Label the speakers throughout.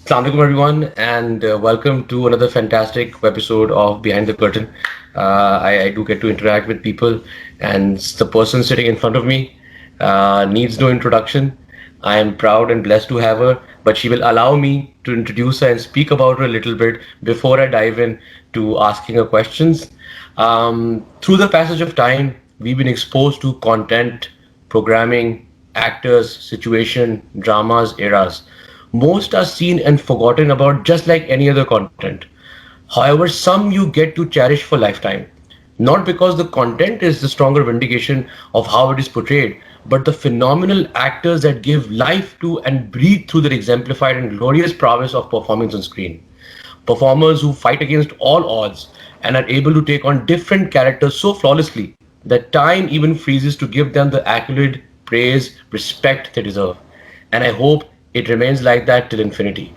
Speaker 1: Assalamu alaikum everyone, and welcome to another fantastic episode of Behind the Curtain. I do get to interact with people, and the person sitting in front of me needs no introduction. I am proud and blessed to have her, but she will allow me to introduce her and speak about her a little bit before I dive in to asking her questions. Through the passage of time, we've been exposed to content, programming, actors, situation, dramas, eras. Most are seen and forgotten about just like any other content. However, some you get to cherish for lifetime. Not because the content is the stronger vindication of how it is portrayed, but the phenomenal actors that give life to and breathe through their exemplified and glorious prowess of performance on screen. Performers who fight against all odds and are able to take on different characters so flawlessly that time even freezes to give them the accolade, praise, respect they deserve. And I hope it remains like that till infinity.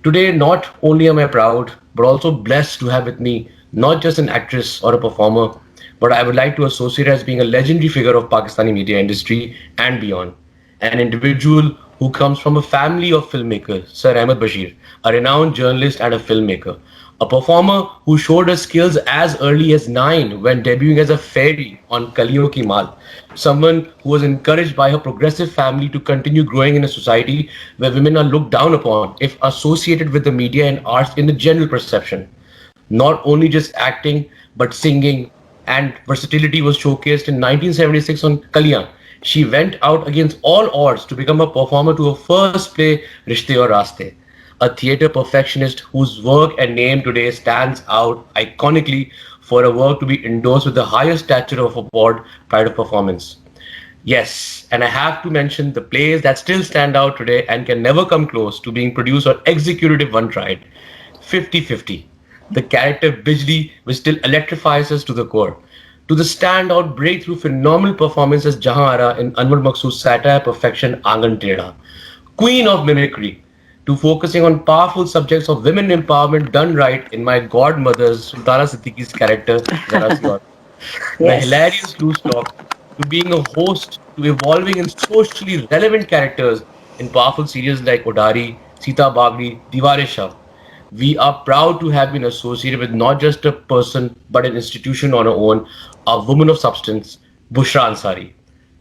Speaker 1: Today, not only am I proud, but also blessed to have with me not just an actress or a performer, but I would like to associate as being a legendary figure of Pakistani media industry and beyond. An individual who comes from a family of filmmakers, Sir Ahmed Bashir, a renowned journalist and a filmmaker. A performer who showed her skills as early as 9 when debuting as a fairy on Kaliyon Ki Mal. Someone who was encouraged by her progressive family to continue growing in a society where women are looked down upon if associated with the media and arts in the general perception. Not only just acting, but singing, and versatility was showcased in 1976 on Kaliyan. She went out against all odds to become a performer to her first play, Rishte Aur Raste, a theatre perfectionist whose work and name today stands out iconically for a work to be endorsed with the highest stature of award, Pride of Performance. Yes, and I have to mention the plays that still stand out today and can never come close to being produced or executed if one tried. 50-50. The character Bijli, which still electrifies us to the core. To the standout breakthrough phenomenal performance as Jahan Ara in Anwar Maqsood's satire perfection Angan Tedha. Queen of mimicry, to focusing on powerful subjects of women empowerment done right in my godmother's Sultana Siddiqui's character, Zara Sior. The
Speaker 2: Yes.
Speaker 1: hilarious loose talk, to being a host, to evolving in socially relevant characters in powerful series like Odari, Sita Bagri, Diware Shah. We are proud to have been associated with not just a person but an institution on our own, a woman of substance, Bushra Ansari.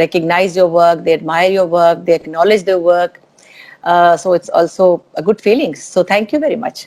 Speaker 2: recognize your work, they admire your work, they acknowledge their work. So it's also a good feeling. So thank you very much.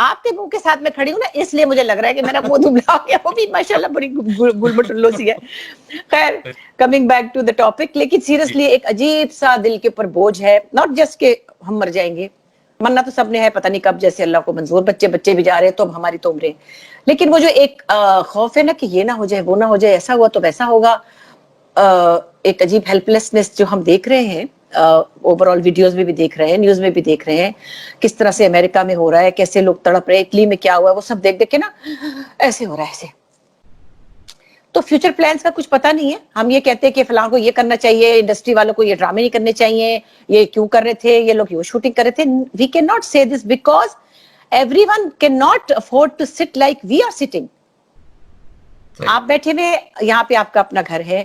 Speaker 2: آپ کے منہ کے ساتھ میں کھڑی ہوں نا, اس لیے مجھے لگ رہا ہے کہ میرا منہ دبلا ہو گیا, وہ بھی ماشاءاللہ بڑی گل بٹلو سی ہے. خیر, coming back to the topic, لیکن سیریسلی ایک عجیب سا دل کے اوپر بوجھ ہے, ناٹ جسٹ کہ ہم مر جائیں گے, مرنا تو سب نے ہے, پتہ نہیں کب, جیسے اللہ کو منظور, بچے بھی جا رہے ہیں تو ہماری تو عمریں, لیکن وہ جو ایک خوف ہے نا کہ یہ نہ ہو جائے, وہ نہ ہو جائے, ایسا ہوا تو ویسا ہوگا, ایک عجیب ہیلپ لیسنس جو ہم دیکھ رہے ہیں, اوور آل ویڈیوز میں بھی دیکھ رہے ہیں, نیوز میں بھی دیکھ رہے ہیں, کس طرح سے امریکہ میں ہو رہا ہے, کیسے لوگ تڑپ رہے ہیں, اٹلی میں کیا ہوا ہے, وہ سب دیکھ کے نا ایسے ہو رہا ہے ایسے. تو فیوچر پلانس کا کچھ پتا نہیں ہے. ہم یہ کہتے ہیں کہ فلاں کو یہ کرنا چاہیے, انڈسٹری والوں کو یہ ڈرامے نہیں کرنے چاہیے, یہ کیوں کر رہے تھے, یہ لوگ کیوں شوٹنگ کر رہے تھے. وی can not say this because everyone can not afford to sit like we are sitting. آپ بیٹھے ہوئے یہاں پہ, آپ کا اپنا گھر ہے,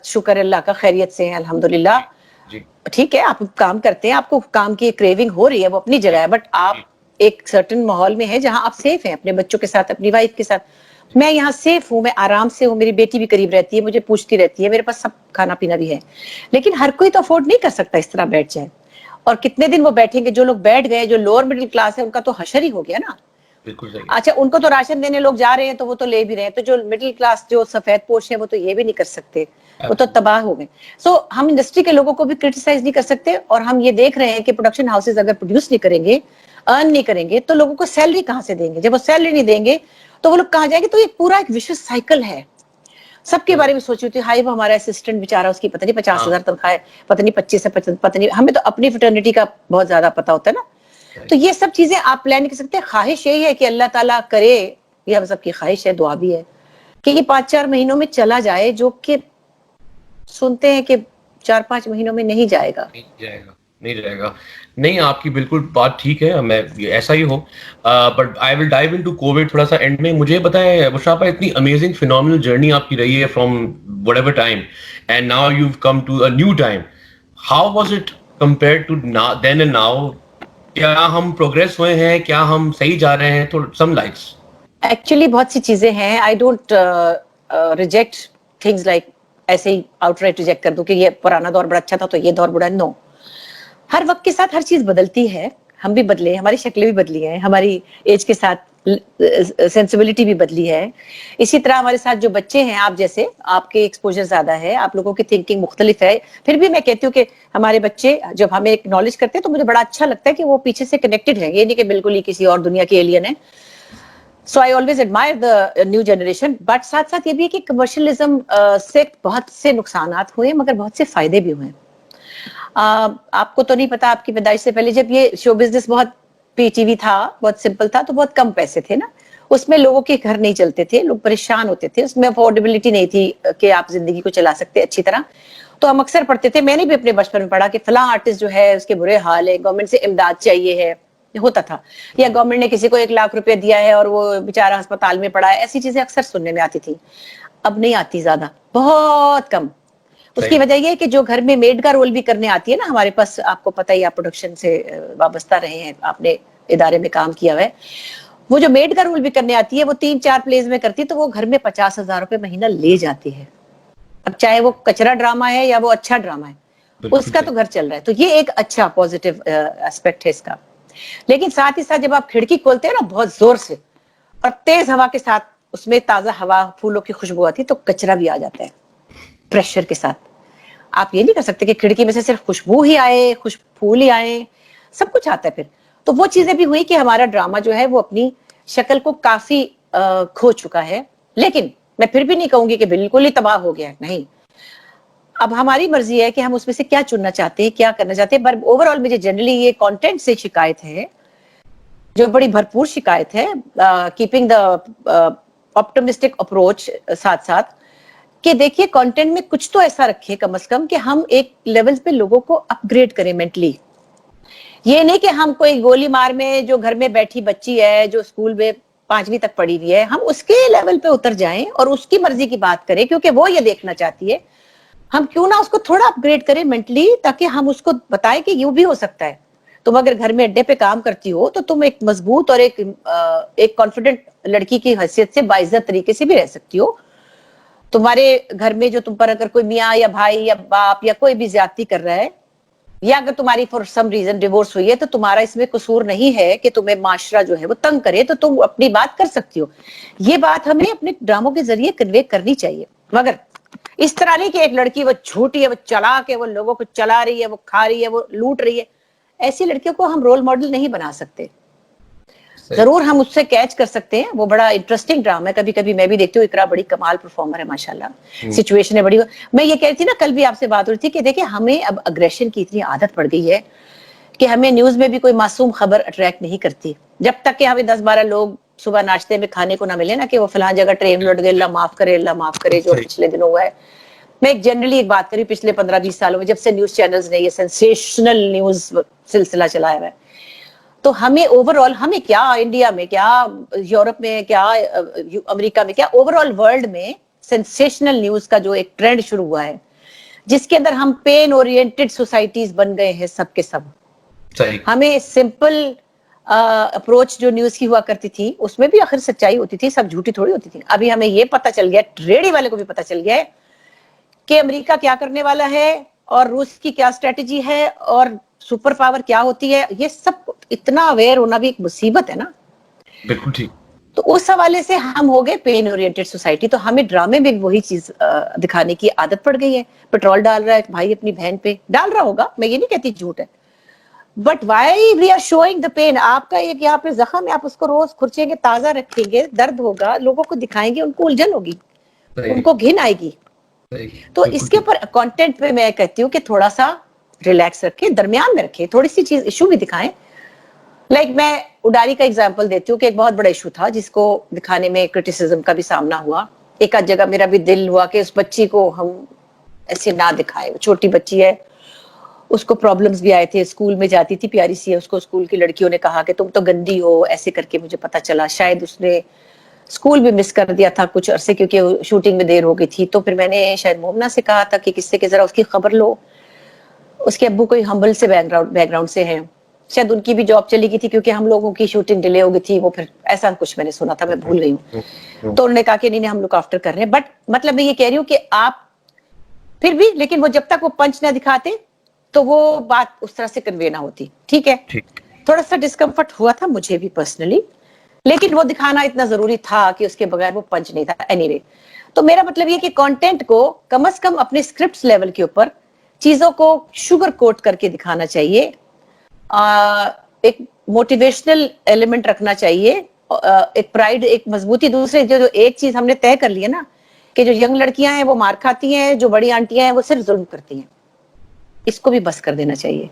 Speaker 2: شکر اللہ کا, خیریت سے ہیں الحمدللہ, ٹھیک ہے, آپ کام کرتے ہیں, آپ کو کام کی کریونگ ہو رہی ہے, وہ اپنی جگہ ہے, بٹ آپ ایک سرٹن ماحول میں ہیں جہاں آپ سیف ہیں, اپنے بچوں کے ساتھ, اپنی وائف کے ساتھ. میں یہاں سیف ہوں, میں آرام سے ہوں, میری بیٹی بھی قریب رہتی ہے, مجھے پوچھتی رہتی ہے, میرے پاس سب کھانا پینا بھی ہے. لیکن ہر کوئی تو افورڈ نہیں کر سکتا اس طرح بیٹھ جائے. اور کتنے دن وہ بیٹھیں گے؟ جو لوگ بیٹھ گئے, جو لوور مڈل کلاس ہے, ان کا تو حشر ہی ہو گیا نا.
Speaker 1: بالکل صحیح.
Speaker 2: اچھا, ان کو تو راشن دینے لوگ جا رہے ہیں تو وہ تو لے بھی رہے ہیں, تو جو مڈل کلاس, جو سفید پوش ہے, وہ تو یہ بھی نہیں کر سکتے, وہ تو تباہ ہو گئے. سو ہم انڈسٹری کے لوگوں کو بھی کرٹیسائز نہیں کر سکتے, اور ہم یہ دیکھ رہے ہیں کہ پروڈکشن ہاؤسز اگر پروڈیوس نہیں کریں گے, ارن نہیں کریں گے, تو لوگوں کو سیلری کہاں سے دیں گے؟ جب وہ سیلری نہیں دیں گے تو وہ لوگ کہاں جائیں گے؟ تو یہ پورا ایک وشوس سائیکل ہے. سب کے بارے میں سوچ رہی تھی, ہائی وہ ہمارا اسسٹنٹ بیچارہ, اس کی پتہ نہیں 50,000 تنخواہ ہے, پتہ نہیں 25 سے پتہ نہیں, ہمیں تو اپنی فٹرنیٹی کا بہت زیادہ پتا ہوتا ہے نا. تو یہ سب چیزیں آپ پلان نہیں کر سکتے. خواہش یہی ہے کہ اللہ تعالیٰ کرے, یہ ہم سب کی خواہش ہے, دعا بھی ہے کہ یہ 5-4 مہینوں میں چلا جائے, جو کہ سنتے ہیں کہ 4-5 مہینوں میں نہیں جائے گا.
Speaker 1: نہیں جائے گا. نہیں, آپ کی بالکل بات ٹھیک ہے, میں ایسا ہی ہو. But I will dive into covid تھوڑا سا اینڈ میں. مجھے بتائیں بشرا, اتنی امیزنگ فینومینل جرنی آپ کی رہی ہے from whatever time, and now you come to a new time. How was it compare to then and now? کیا ہم پروگریس ہوئے ہیں؟ کیا ہم صحیح جا رہے ہیں؟ تو سم لائٹس.
Speaker 2: ایکچولی بہت سی چیزیں ہیں, I don't reject things like ایسے ہی آؤٹ رائٹ ریجیکٹ کر دوں کہ یہ پرانا دور بڑا اچھا تھا تو یہ دور بڑا, نو. ہر وقت کے ساتھ ہر چیز بدلتی ہے, ہم بھی بدلے, ہماری شکلیں بھی بدلی ہیں, ہماری ایج کے ساتھ سینسبلٹی بھی بدلی ہے. اسی طرح ہمارے ساتھ جو بچے ہیں, آپ جیسے, آپ کے ایکسپوجر زیادہ ہے, آپ لوگوں کی تھنکنگ مختلف ہے. پھر بھی میں کہتی ہوں کہ ہمارے بچے جب ہمیں اکنالج کرتے ہیں تو مجھے بڑا اچھا لگتا ہے کہ وہ پیچھے سے کنیکٹڈ ہیں, یہ نہیں کہ بالکل ہی کسی اور دنیا کے ایلین ہیں. So I always admire the new generation, but ساتھ ساتھ یہ بھی ہے کہ کمرشلزم سے بہت سے نقصانات ہوئے, مگر بہت سے فائدے بھی ہوئے. آپ کو تو نہیں پتا, آپ کی پیدائش سے پہلے جب یہ شو بزنس بہت پی ٹی وی تھا, بہت سمپل تھا, تو بہت کم پیسے تھے نا, اس میں لوگوں کے گھر نہیں چلتے تھے, لوگ پریشان ہوتے تھے, اس میں افورڈیبلٹی نہیں تھی کہ آپ زندگی کو چلا سکتے اچھی طرح. تو ہم اکثر پڑھتے تھے, میں نے بھی اپنے بچپن میں پڑھا کہ فلاں آرٹسٹ جو ہے اس کے برے حال ہے, گورنمنٹ سے امداد چاہیے ہے, ہوتا تھا, یا گورنمنٹ نے کسی کو 1 لاکھ روپے دیا ہے اور وہ بیچارہ ہسپتال میں پڑا ہے. ایسی چیزیں اکثر سننے میں آتی تھی. اب نہیں آتی, زیادہ, بہت کم. اس کی وجہ یہ ہے کہ جو گھر میں میڈ کا رول بھی کرنے آتی ہے نا, ہمارے پاس, آپ کو پتہ ہی, آپ پروڈکشن سے وابستہ رہے ہیں, آپ نے ادارے میں کام کیا ہوا ہے, وہ جو میڈ کا رول بھی کرنے آتی ہے, وہ 3-4 پلیز میں کرتی ہے, تو وہ گھر میں 50,000 روپے مہینہ لے جاتی ہے. اب چاہے وہ کچرا ڈرامہ ہے یا وہ اچھا ڈرامہ ہے, اس کا تو گھر چل رہا ہے. تو یہ ایک اچھا پازیٹیو ایسپیکٹ ہے اس کا. لیکن ساتھ ہی ساتھ جب آپ کھڑکی کھولتے ہیں نا بہت زور سے اور تیز ہوا کے ساتھ, اس میں تازہ ہوا, پھولوں کی خوشبو آتی ہے, تو کچرا بھی آ جاتا ہے پریشر کے ساتھ. آپ یہ نہیں کر سکتے کہ کھڑکی میں سے صرف خوشبو ہی آئے, پھول ہی آئے, سب کچھ آتا ہے پھر. تو وہ چیزیں بھی ہوئی کہ ہمارا ڈرامہ جو ہے وہ اپنی شکل کو کافی کھو چکا ہے. لیکن میں پھر بھی نہیں کہوں گی کہ بالکل ہی تباہ ہو گیا ہے, نہیں. اب ہماری مرضی ہے کہ ہم اس میں سے کیا چننا چاہتے ہیں, کیا کرنا چاہتے ہیں. پر اوور آل مجھے جنرلی یہ کانٹینٹ سے شکایت ہے, جو بڑی بھرپور شکایت ہے, کیپنگ دا آپٹمسٹک اپروچ, ساتھ ساتھ کہ دیکھیے کانٹینٹ میں کچھ تو ایسا رکھے کم از کم کہ ہم ایک لیول پہ لوگوں کو اپ گریڈ کریں مینٹلی. یہ نہیں کہ ہم کوئی گولی مار میں جو گھر میں بیٹھی بچی ہے, جو اسکول میں 5ویں تک پڑھی ہوئی ہے, ہم اس کے لیول پہ اتر جائیں اور اس کی مرضی کی بات کریں, کیونکہ وہ یہ دیکھنا چاہتی ہے. ہم کیوں نہ اس کو تھوڑا اپ گریڈ کریں مینٹلی, تاکہ ہم اس کو بتائیں کہ یوں بھی ہو سکتا ہے. تم اگر گھر میں اڈے پہ کام کرتی ہو تو تم ایک مضبوط اور ایک کانفیڈنٹ لڑکی کی حیثیت سے باعزت طریقے سے بھی رہ سکتی ہو. تمہارے گھر میں جو تم پر اگر کوئی میاں یا بھائی یا باپ یا کوئی بھی زیادتی کر رہا ہے, یا اگر تمہاری فار سم ریزن ڈیورس ہوئی ہے تو تمہارا اس میں قصور نہیں ہے کہ تمہیں معاشرہ جو ہے وہ تنگ کرے، تو تم اپنی بات کر سکتی ہو. یہ بات ہمیں اپنے ڈراموں کے ذریعے کنوے کرنی چاہیے، مگر اس طرح نہیں کہ ایک لڑکی وہ جھوٹی ہے، وہ چلاک ہے، وہ لوگوں کو چلا رہی ہے، وہ کھا رہی ہے، وہ لوٹ رہی ہے. ایسی لڑکیوں کو ہم رول ماڈل نہیں بنا سکتے. ضرور ہم اس سے کیچ کر سکتے ہیں، وہ بڑا انٹرسٹنگ ڈرامہ ہے، کبھی کبھی میں بھی دیکھتی ہوں. اقرا بڑی کمال پرفارمر ہے ماشاءاللہ، سچویشن ہے بڑی. میں یہ کہتی تھی نا، کل بھی آپ سے بات ہو رہی تھی کہ دیکھیں ہمیں اب اگریشن کی اتنی عادت پڑ گئی ہے کہ ہمیں نیوز میں بھی کوئی معصوم خبر اٹریکٹ نہیں کرتی. جب تک کہ ہمیں 10-12 لوگ صبح ناشتے میں کھانے کو نہ ملے نا کہ وہ فلاں جگہ ٹرین لٹ گئی، اللہ معاف کرے، اللہ معاف کرے، جو پچھلے دنوں ہوا ہے. میں ایک جنرلی ایک بات کری، پچھلے 15-20 سالوں میں جب سے نیوز چینلز نے یہ سینسیشنل نیوز سلسلہ چلایا ہوا ہے، تو ہمیں اوور آل، ہمیں کیا انڈیا میں، کیا یورپ میں، کیا امریکہ میں، کیا اوور آل ورلڈ میں سینسیشنل نیوز کا جو ایک ٹرینڈ شروع ہوا ہے، جس کے اندر ہم پین اورینٹڈ سوسائٹیز بن گئے ہیں سب کے سب. ہمیں سمپل اپروچ جو نیوز کی ہوا کرتی تھی اس میں بھی آخر سچائی ہوتی تھی، سب جھوٹی تھوڑی ہوتی تھی. ابھی ہمیں یہ پتہ چل گیا، ریڈی والے کو بھی پتہ چل گیا ہے کہ امریکہ کیا کرنے والا ہے اور روس کی کیا اسٹریٹجی ہے اور سپر پاور کیا ہوتی ہے. یہ سب اتنا اویئر ہونا بھی ایک مصیبت ہے نا.
Speaker 1: بالکل ٹھیک.
Speaker 2: تو اس حوالے سے ہم ہو گئے پین اورینٹڈ سوسائٹی، تو ہمیں ڈرامے میں وہی چیز دکھانے کی عادت پڑ گئی ہے. پیٹرول ڈال رہا ہے بھائی اپنی بہن پہ، ڈال رہا ہوگا، میں یہ نہیں کہتی جھوٹ ہے، but why we are showing the pain. آپ کا ایک یہاں پہ زخم ہے، آپ اس کو روز کھرچیں گے، تازہ رکھیں گے، درد ہوگا، لوگوں کو دکھائیں گے، ان کو الجھن ہوگی، ان کو گھن آئے گی. تو اس کے اوپر کانٹینٹ پہ میں کہتی ہوں کہ تھوڑا سا ریلیکس رکھیں، درمیان میں رکھیں، تھوڑی سی چیز ایشو بھی دکھائیں. لائک میں اڈاری کا ایگزامپل دیتی ہوں کہ ایک بہت بڑا ایشو تھا جس کو دکھانے میں کرٹیسزم کا بھی سامنا ہوا. ایک آدھ جگہ میرا بھی دل ہوا کہ اس بچی کو ہم ایسے نہ دکھائے، چھوٹی بچی ہے، اس کو پرابلمز بھی آئے تھے، اسکول میں جاتی تھی، پیاری سی ہے، اس کو اسکول کی لڑکیوں نے کہا کہ تم تو گندی ہو، ایسے کر کے مجھے پتا چلا. شاید اس نے اسکول بھی مس کر دیا تھا کچھ عرصے کیونکہ شوٹنگ میں دیر ہو گئی تھی. تو پھر میں نے شاید مومنہ سے کہا تھا کہ کس سے کہ ذرا اس کی خبر لو. اس کے ابو کوئی ہمبل سے بیک گراؤنڈ سے ہیں، شاید ان کی بھی جاب چلی گئی تھی کیونکہ ہم لوگوں کی شوٹنگ ڈیلے ہو گئی تھی. وہ پھر ایسا کچھ میں نے سنا تھا، میں بھول گئی ہوں. تو انہوں نے کہا کہ نہیں ہم لوگ آفٹر کر رہے ہیں. بٹ مطلب میں یہ کہہ رہی ہوں کہ آپ پھر بھی، لیکن وہ جب تک وہ پنچ نہ دکھاتے تو وہ بات اس طرح سے کنوے نہ ہوتی. ٹھیک ہے، تھوڑا سا ڈسکمفرٹ ہوا تھا مجھے بھی پرسنلی، لیکن وہ دکھانا اتنا ضروری تھا کہ اس کے بغیر وہ پنچ نہیں تھا. اینی وے، تو میرا مطلب یہ کہ کانٹینٹ کو کم از کم اپنے اسکرپٹس لیول کے اوپر چیزوں کو شوگر کوٹ کر کے دکھانا چاہیے. ایک موٹیویشنل ایلیمنٹ رکھنا چاہیے، ایک پرائیڈ، ایک مضبوطی. دوسرے جو ایک چیز ہم نے طے کر لی ہے نا کہ جو ینگ لڑکیاں ہیں وہ مار کھاتی ہیں، جو بڑی آنٹیاں ہیں وہ صرف ظلم کرتی ہیں، اس کو بھی بس کر دینا چاہیے.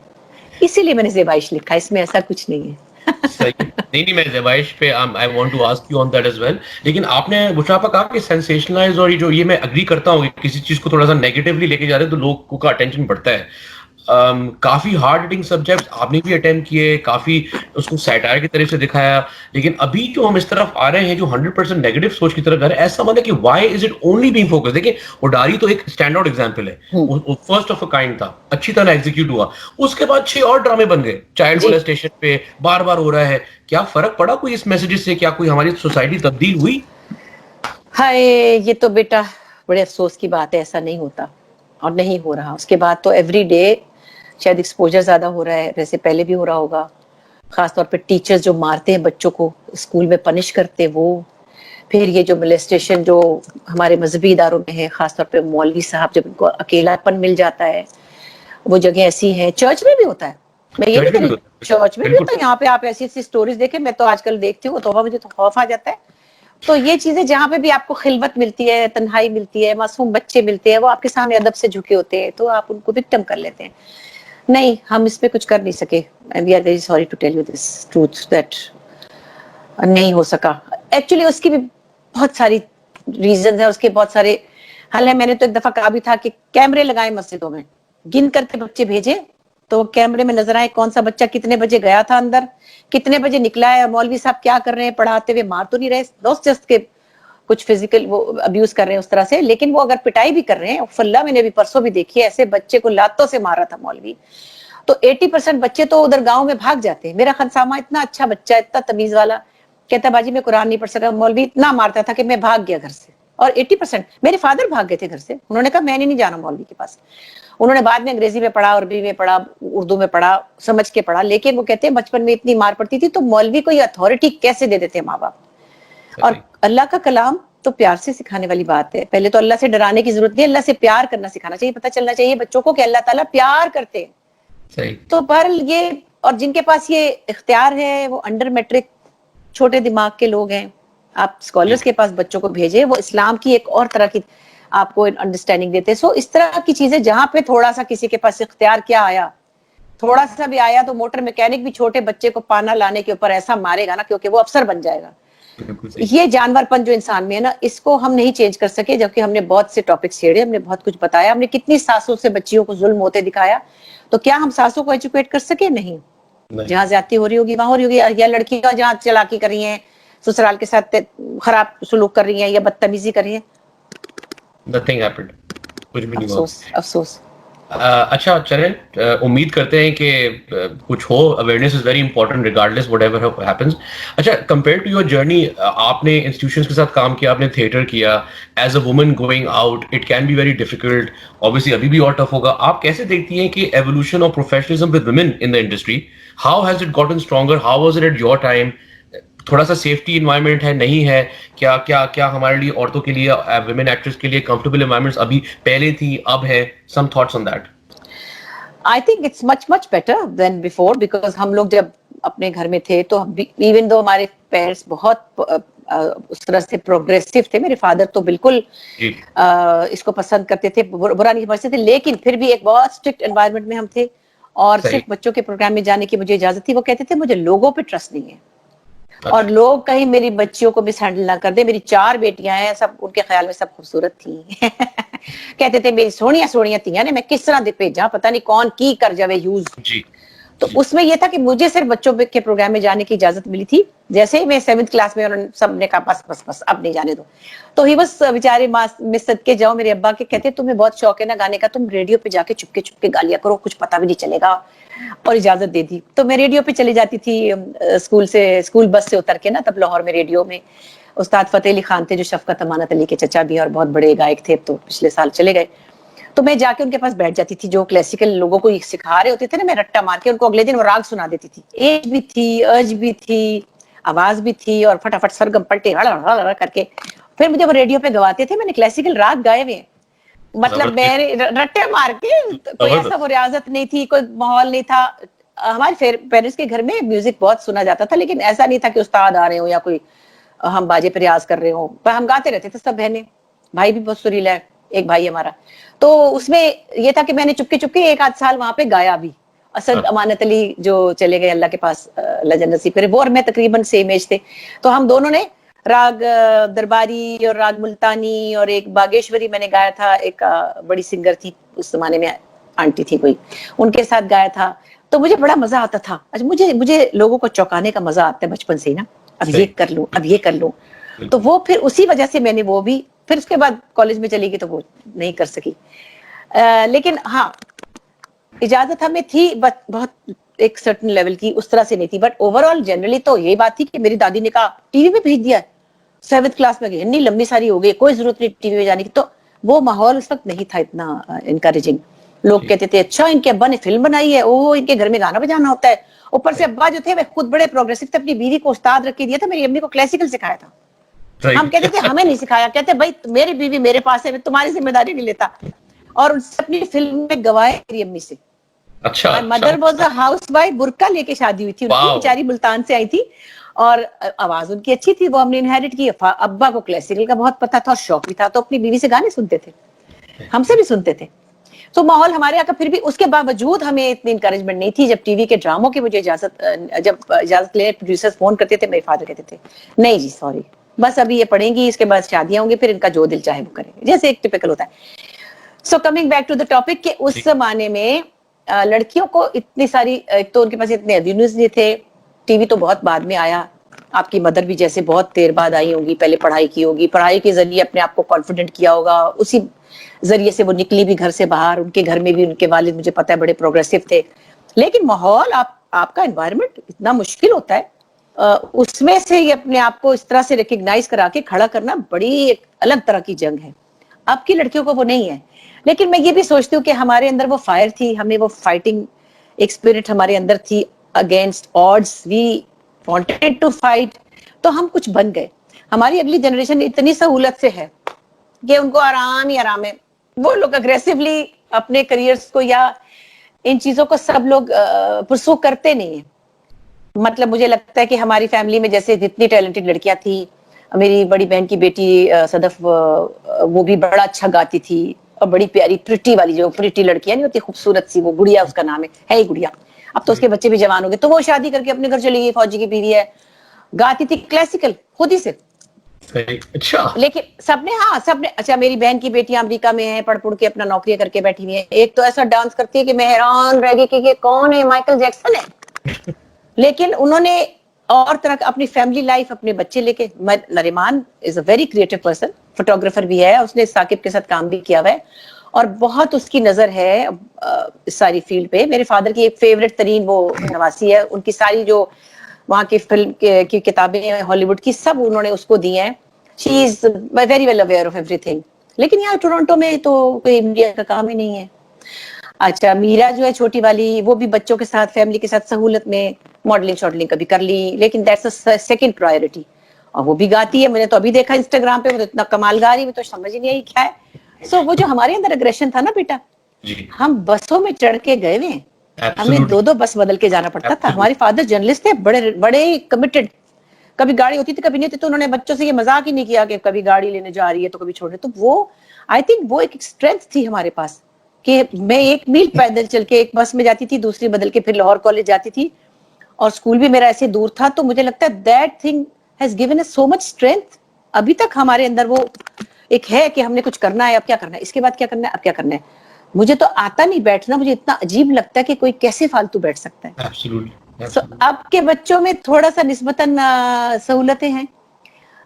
Speaker 2: اسی لیے میں نے زیبائش لکھا، اس میں ایسا کچھ نہیں ہے.
Speaker 1: صحیح. نہیں میں زیبائش پہ I want to ask you on that as well. لیکن آپ نے مشرفہ کہا کہ سینسیشنلائز، اور یہ میں اگری کرتا ہوں کہ کسی چیز کو تھوڑا سا نیگیٹولی لے کے جا رہے ہیں تو لوگوں کا اٹینشن بڑھتا ہے. کافی ہارڈ ہٹنگ سبجیکٹ آپ نے بھی اٹیمپٹ کیے، کافی اس کو سیٹائر کی طرف سے دکھایا. لیکن ابھی جو ہم اس طرف آ رہے ہیں جو 100% نیگیٹو سوچ کی طرف جا رہے ہیں، ایسا مطلب کہ why is it only being focus. دیکھیں اڈاری تو ایک اسٹینڈ آؤٹ ایگزامپل ہے، فرسٹ آف اے کائنڈ تھا، اچھی طرح ایگزیکیوٹ ہوا. اس کے بعد 6 اور ڈرامے بن گئے، چائلڈ مولسٹیشن پہ بار بار ہو رہا ہے. کیا فرق پڑا کوئی اس میسیجز سے؟ کیا کوئی ہماری سوسائٹی تبدیل ہوئی؟
Speaker 2: ہائے، یہ تو بیٹا بڑے افسوس کی بات ہے، ایسا نہیں ہوتا اور نہیں ہو رہا. اس کے بعد تو ایوری ڈے شاید ایکسپوجر زیادہ ہو رہا ہے، ویسے پہلے بھی ہو رہا ہوگا. خاص طور پہ ٹیچرز جو مارتے ہیں بچوں کو، اسکول میں پنش کرتے، وہ پھر یہ جو ملیسٹیشن جو ہمارے مذہبی اداروں میں ہے، خاص طور پہ مولوی صاحب جب ان کو اکیلا پن مل جاتا ہے، وہ جگہ ایسی ہیں. چرچ میں بھی ہوتا ہے، میں یہ نہیں کہہ رہی، چرچ میں بھی ہوتا ہے. یہاں پہ آپ ایسی ایسی سٹوریز دیکھیں، میں تو آج کل دیکھتی ہوں تو مجھے تو خوف آ جاتا ہے. تو یہ چیزیں جہاں پہ بھی آپ کو خلوت ملتی ہے، تنہائی ملتی ہے، معصوم بچے ملتے ہیں، وہ آپ کے سامنے ادب سے جھکے ہوتے ہیں، تو آپ ان کو وکٹم کر لیتے ہیں. نہیں، ہم اس پہ کچھ کر نہیں سکے. We are very sorry to tell you this truth that نہیں ہو سکا. ایکچولی اس کی بھی بہت ساری ریزنز ہیں، اس کے بہت سارے حل ہیں. میں نے تو ایک دفعہ کہا بھی تھا کہ کیمرے لگائیں مسجدوں میں، گن کر کے بچے بھیجے تو کیمرے میں نظر آئے کون سا بچہ کتنے بجے گیا تھا اندر، کتنے بجے نکلا ہے، مولوی صاحب کیا کر رہے ہیں، پڑھاتے ہوئے مار تو نہیں رہے، دوست جسٹ کے کچھ فزیکل وہ ابیوز کر رہے ہیں اس طرح سے، لیکن وہ اگر پٹائی بھی کر رہے ہیں. فلا میں نے بھی پرسوں بھی دیکھی ہے، ایسے بچے کو لاتوں سے مارا تھا مولوی. تو 80% بچے تو ادھر گاؤں میں بھاگ جاتے ہیں. میرا خنسامہ اتنا اچھا بچہ، اتنا تمیز والا، کہتا باجی میں قرآن نہیں پڑھ سکا، مولوی اتنا مارتا تھا کہ میں بھاگ گیا گھر سے. اور 80% میرے فادر بھاگ گئے تھے گھر سے, انہوں نے کہا میں نہیں جانا مولوی کے پاس. انہوں نے بعد میں انگریزی میں پڑھا, عربی میں پڑھا, اردو میں پڑھا, سمجھ کے پڑھا, لیکن وہ کہتے ہیں بچپن میں اتنی مار پڑتی تھی تو مولوی کو یہ اتھارٹی کیسے دے دیتے ماں باپ. اور اللہ کا کلام تو پیار سے سکھانے والی بات ہے. پہلے تو اللہ سے ڈرانے کی ضرورت نہیں, اللہ سے پیار کرنا سکھانا چاہیے. پتہ چلنا چاہیے بچوں کو کہ اللہ تعالیٰ پیار کرتے ہیں. تو بہرحال یہ, اور جن کے پاس یہ اختیار ہے وہ انڈر میٹرک چھوٹے دماغ کے لوگ ہیں, آپ اسکالرس کے پاس بچوں کو بھیجیں, وہ اسلام کی ایک اور طرح کی آپ کو انڈرسٹینڈنگ دیتے. سو اس طرح کی چیزیں جہاں پہ تھوڑا سا کسی کے پاس اختیار کیا آیا, تھوڑا سا بھی آیا, تو موٹر میکینک بھی چھوٹے بچے کو پانا لانے کے اوپر ایسا مارے گا نا کیونکہ وہ افسر بن جائے گا. یہ جانور پن جو انسان میں ہے نا, اس کو ہم نہیں چینج کر سکے, جبکہ ہم نے بہت سے ٹاپکس چھیڑے, ہم نے بہت کچھ بتایا, ہم نے کتنی ساسوں سے بچیوں کو ظلم ہوتے دکھایا. تو کیا ہم ساسوں کو ایجوکیٹ کر سکے؟ نہیں. جہاں زیادتی ہو رہی ہوگی وہاں ہو رہی ہوگی, یا لڑکی کا جہاں چلاکی کر رہی ہیں, سسرال کے ساتھ خراب سلوک کر رہی ہیں یا بدتمیزی کر رہی ہیں,
Speaker 1: nothing happened, کچھ بھی نہیں ہوا.
Speaker 2: افسوس افسوس.
Speaker 1: اچھا چلیں, امید کرتے ہیں کہ کچھ ہو. Awareness is very important regardless whatever happens. اچھا, کمپیئر ٹو یور جرنی, آپ نے انسٹیٹیوشنس کے ساتھ کام کیا, آپ نے تھیٹر کیا, as a woman going out it can be very difficult, obviously ابھی بھی اور ٹف ہوگا. آپ کیسے دیکھتی ہیں کہ evolution of professionalism with women in the industry, how has it gotten stronger, how was it at your time? تھوڑا سا سیفٹی انوائرمنٹ ہے, نہیں ہے, کیا کیا کیا ہمارے لیے, عورتوں کے لیے, ویمن ایکٹرس کے لیے کمفرٹیبل انوائرمنٹس ابھی پہلے تھی اب ہے؟ Some thoughts on that.
Speaker 2: I think it's much much better than before, because ہم لوگ جب اپنے گھر میں تھے تو ایون دو ہمارے پیرنٹس بہت اس طرح سے پروگریسو تھے, میرے فادر تو بالکل اس کو پسند کرتے تھے, برا نہیں سمجھتے تھے, لیکن پھر بھی ایک بہت اسٹرکٹ انوائرمنٹ میں ہم تھے, اور صرف بچوں کے پروگرام میں جانے کی مجھے اجازت تھی. وہ کہتے تھے مجھے لوگوں پہ ٹرسٹ نہیں ہے, اور لوگ کہیں میری بچیوں کو مس ہینڈل نہ کر دے. میری 4 بیٹیاں ہیں, سب ان کے خیال میں سب خوبصورت تھیں. کہتے تھے میری سونیاں سونیاں تھیاں نے, میں کس طرح بھیجا, پتہ نہیں کون کی کر جاوے یوز. تو اس میں یہ تھا کہ مجھے صرف بچوں کے پروگرام میں جانے کی اجازت ملی تھی. جیسے ہی میں 7th کلاس میں, انہوں نے سب نے کہا بس بس بس اب نہیں جانے دو. تو ہی بس بیچارے میں صدقے جاؤ, میرے ابا کے کہتے تمہیں بہت شوق ہے نا گانے کا, تم ریڈیو پہ جا کے چپکے گا لیا کرو, کچھ پتہ بھی نہیں چلے گا, اور اجازت دے دی. تو میں ریڈیو پہ چلی جاتی تھی اسکول بس سے اتر کے نا. تب لاہور میں ریڈیو میں استاد فتح علی خان تھے جو شفقت امانت علی کے چچا بھی اور بہت بڑے گائک تھے, تو پچھلے سال چلے گئے. تو میں جا کے ان کے پاس بیٹھ جاتی تھی, جو کلاسیکل لوگوں کو سکھا رہے ہوتے تھے نا, میں رٹا مار کے ان کو اگلے دن وہ راگ سنا دیتی تھی. ایج بھی تھی, ارج بھی تھی, آواز بھی تھی, اور فٹافٹ سرگم پلٹے کر کے پھر مجھے وہ ریڈیو پہ گواتے تھے. میں نے کلاسیکل راگ گائے ہوئے, مطلب میں رٹے مار کے, کوئی ایسا وہ ریاضت نہیں تھی, کوئی ماحول نہیں تھا. ہمارے پیرنٹس کے گھر میں میوزک بہت سنا جاتا تھا, لیکن ایسا نہیں تھا کہ استاد آ رہے ہوں یا کوئی ہم باجے پہ ریاض کر رہے ہوں, پر ہم گاتے رہتے تھے سب بہنیں. بھائی بھی بہت سریلا ہے, ایک بھائی ہمارا. تو اس میں یہ تھا کہ میں نے چپکے 1 آدھ سال وہاں پہ گایا بھی. اسد امانت علی جو چلے گئے اللہ کے پاس, اللہ جنت نصیب کرے, وہ اور میں تقریباً سیم ایج تھے. تو ہم دونوں نے راگ درباری اور راگ ملتانی اور ایک باگیشوری میں نے گایا تھا. ایک بڑی سنگر تھی اس زمانے میں, آنٹی تھی کوئی, ان کے ساتھ گایا تھا. تو مجھے بڑا مزہ آتا تھا. مجھے لوگوں کو چوکانے کا مزہ آتا ہے بچپن سے ہی نا, اب یہ کر لوں, اب یہ کر لوں. تو وہ پھر اسی وجہ سے میں نے وہ بھی, پھر اس کے بعد کالج میں چلی گئی تو وہ نہیں کر سکی. لیکن ہاں اجازت ہمیں تھی, بہت ایک سرٹن لیول کی, اس طرح سے نہیں تھی. بٹ اوور آل جنرلی تو یہی بات تھی کہ میری دادی نے کہا ٹی وی میں بھیج دیا, 7th کلاس میں گئی, اتنی لمبی ساری ہو گئی, کوئی ضرورت نہیں ٹی وی میں جانے کی. تو وہ ماحول اس وقت نہیں تھا اتنا انکریجنگ. لوگ کہتے تھے اچھا ان کے ابا نے فلم بنائی ہے, اوہ ان کے گھر میں گانا بجانا ہوتا ہے. اوپر سے ابا جو تھے وہ خود بڑے پروگریسو تھے, اپنی بیوی کو استاد رکھ کے دیا تھا, میری امی کو کلاسیکل سکھایا تھا. ہم کہتے تھے ہمیں نہیں سکھایا, کہتے بھائی میری بیوی میرے پاس ہے, میں تمہاری ذمہ داری نہیں لیتا. اور ان سے اپنی فلم میں گوائے میری امی سے. My mother was a housewife, برقع لے کے شادی ہوئی تھی ان کی, بیچاری ملتان سے آئی تھی, اور آواز ان کی اچھی تھی, وہ ہم نے انہیریٹ کی. ابا کو کلاسیکل کا بہت پتا تھا اور شوق بھی تھا, تو اپنی بیوی سے گانے سنتے تھے, ہم سے بھی سنتے تھے. تو ماحول ہمارے یہاں کا, پھر بھی اس کے باوجود ہمیں اتنی انکریجمنٹ نہیں تھی. جب ٹی وی کے ڈراموں کی مجھے اجازت لے, پروڈیوسر فون کرتے تھے, میرے فادر کہتے تھے نہیں جی سوری, بس ابھی یہ پڑھیں گی, اس کے بعد شادیاں ہوں گی, پھر ان کا جو دل چاہے وہ کریں گے, جیسے ایک ٹپیکل ہوتا ہے. So coming back to the topic, کہ اس زمانے میں لڑکیوں کو اتنی ساری, ایک تو ان کے پاس اتنے ایوینیوز نہیں تھے. ٹی وی تو بہت بعد میں آیا. آپ کی مدر بھی جیسے بہت دیر بعد آئی ہوگی, پہلے پڑھائی کی ہوگی, پڑھائی کے ذریعے اپنے آپ کو کانفیڈنٹ کیا ہوگا, اسی ذریعے سے وہ نکلی بھی گھر سے باہر. ان کے گھر میں بھی ان کے والد مجھے پتا ہے بڑے پروگریسو تھے. لیکن ماحول, آپ کا انوائرمنٹ اتنا مشکل ہوتا ہے اس میں سے یہ اپنے آپ کو اس طرح سے ریکگنائز کرا کے کھڑا کرنا بڑی ایک الگ طرح کی جنگ ہے. اب کی لڑکیوں کو وہ نہیں ہے. لیکن میں یہ بھی سوچتی ہوں کہ ہمارے اندر وہ فائر تھی, ہمیں وہ فائٹنگ ایک اسپرٹ ہمارے اندر تھی against odds, we wanted to fight, تو ہم کچھ بن گئے. ہماری اگلی جنریشن اتنی سہولت سے ہے کہ ان کو آرام ہی آرام ہے. وہ لوگ اگریسولی اپنے کریئرز کو یا ان چیزوں کو سب لوگ پرسو کرتے نہیں ہیں. مطلب مجھے لگتا ہے کہ ہماری فیملی میں جیسے جتنی ٹیلنٹڈ لڑکیاں تھیں, میری بڑی بہن کی بیٹی صدف, وہ بھی بڑا اچھا گاتی تھی, اور بڑی پیاری پریٹی والی, جو پریٹی لڑکیاں نہیں ہوتی خوبصورت سی, وہ گڑیا اس کا نام ہے ہی گڑیا. اب تو اس کے بچے بھی جوان ہو گئے, تو وہ شادی کر کے اپنے گھر چلی گئی, فوجی کی بیوی ہے, گاتی تھی کلاسیکل خود ہی سے.
Speaker 1: اچھا,
Speaker 2: لیکن سب نے اچھا, میری بہن کی بیٹیاں امریکہ میں ہیں, پڑھ کے اپنا نوکریاں کر کے بیٹھی ہوئی ہیں. ایک تو ایسا ڈانس کرتی ہے کہ میں حیران رہ گئی کہ یہ کون ہے, مائیکل جیکسن ہے. لیکن انہوں نے اور طرح اپنی فیملی لائف, اپنے بچے لے کے. Nariman is a very creative person, photographer بھی ہے, اس نے ثاقب کے ساتھ کام بھی کیا ہوا ہے, اور بہت اس کی نظر ہے اس ساری فیلڈ پہ. میرے فادر کی ایک فیوریٹ ترین وہ نواسی ہے, ان کی ساری جو وہاں کی فلم کی کتابیں ہالی ووڈ کی سب انہوں نے اس کو دی ہیں. She is very well aware of everything. لیکن یہاں ٹورانٹو میں تو کوئی میڈیا کا کام ہی نہیں ہے. اچھا, میرا جو ہے چھوٹی والی, وہ بھی بچوں کے ساتھ فیملی کے ساتھ سہولت میں ماڈلنگ شاڈلنگ کبھی کر لی, لیکن دیٹس اے سیکنڈ پرائیورٹی. اور وہ بھی گاتی ہے, میں نے تو ابھی دیکھا انسٹاگرام پہ, وہ تو اتنا کمال گا رہی, وہ تو سمجھ ہی نہیں آئی کیا ہے. سو وہ جو ہمارے اندر اگریشن تھا نا بیٹا,
Speaker 1: جی,
Speaker 2: ہم بسوں میں چڑھ کے گئے ہوئے ہیں. ہمیں
Speaker 1: absolutely,
Speaker 2: 2 بس بدل کے جانا پڑتا تھا. ہمارے
Speaker 1: absolutely.
Speaker 2: فادر جرنلسٹ تھے, بڑے بڑے کمیٹڈ. کبھی گاڑی ہوتی تھی کبھی نہیں ہوتی, تو انہوں نے بچوں سے یہ مذاق ہی نہیں کیا کہ کبھی گاڑی لینے جا رہی ہے تو کبھی چھوڑ رہے. تو وہ آئی تھنک وہ ایک اسٹرینتھ تھی ہمارے پاس, کہ میں 1 میل پیدل چل کے ایک بس میں جاتی تھی, دوسری بدل کے پھر لاہور کالج جاتی تھی, اور اسکول بھی میرا ایسے دور تھا. تو مجھے لگتا ہے that thing has given us so much strength. ابھی تک ہمارے اندر وہ ایک ہے کہ ہم نے کچھ کرنا ہے, اب کیا کرنا ہے, اس کے بعد کیا کرنا ہے, اب کیا کرنا ہے. مجھے تو آتا نہیں بیٹھنا, مجھے اتنا عجیب لگتا ہے کہ کوئی کیسے فالتو بیٹھ سکتا ہے.
Speaker 1: Absolutely,
Speaker 2: سو
Speaker 1: absolutely.
Speaker 2: اب کے بچوں میں تھوڑا سا نسبتاً سہولتیں ہیں,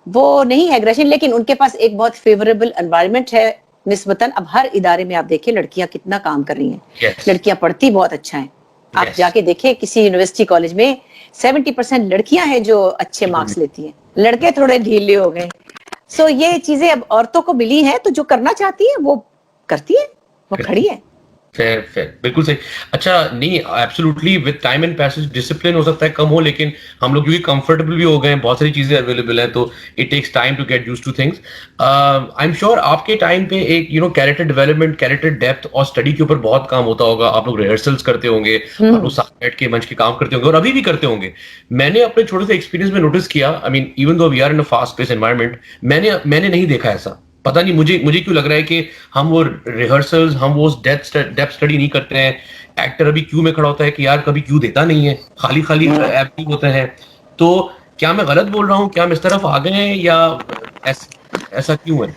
Speaker 2: وہ نہیں ہے اگریشن, لیکن ان کے پاس ایک بہت فیوریبل انوائرمنٹ ہے نسبتاً. اب ہر ادارے میں آپ دیکھیں لڑکیاں کتنا کام کر رہی ہیں,
Speaker 1: Yes,
Speaker 2: لڑکیاں پڑھتی بہت اچھا ہیں. آپ جا
Speaker 1: yes.
Speaker 2: کے دیکھیں کسی یونیورسٹی کالج میں 70% لڑکیاں ہیں جو اچھے مارکس لیتی ہیں, لڑکے تھوڑے ڈھیلے ہو گئے. سو یہ چیزیں اب عورتوں کو ملی ہیں, تو جو کرنا چاہتی ہیں وہ کرتی ہے, وہ کھڑی ہے.
Speaker 1: فیئر فیئر, بالکل صحیح. اچھا, نہیں, absolutely with time and pieces discipline ہو سکتا ہے کم ہو, لیکن ہم لوگ کیونکہ کمفرٹیبل بھی ہو گئے ہیں, بہت ساری چیزیں اویلیبل ہیں, تو it takes time to get used to things. I am sure آپ کے ٹائم پہ ایک کیریکٹر ڈیولپمنٹ, کیریکٹر ڈیپتھ اور اسٹڈی کے اوپر بہت کام ہوتا ہوگا. آپ لوگ ریہرسلس کرتے ہوں گے, آپ لوگ ساتھ بیٹھ کے منچ کے کام کرتے ہوں گے, اور ابھی بھی کرتے ہوں گے. میں نے اپنے چھوٹے سے ایکسپیرینس میں نوٹس کیا, I mean even though we are in a fast pace environment, میں نے نہیں دیکھا ایسا. پتہ نہیں مجھے کیوں لگ رہا ہے کہ ہم وہ ریہرسلز, ہم وہ ڈیپتھ اسٹڈی نہیں کرتے ہیں. ایکٹر ابھی کیوں میں کھڑا ہوتا ہے کہ یار کبھی کیوں دیتا نہیں ہے, خالی ایکٹنگ ہوتے ہیں. تو کیا میں غلط بول رہا ہوں, کیا ہم اس طرف آ گئے ہیں, یا ایسا کیوں ہے؟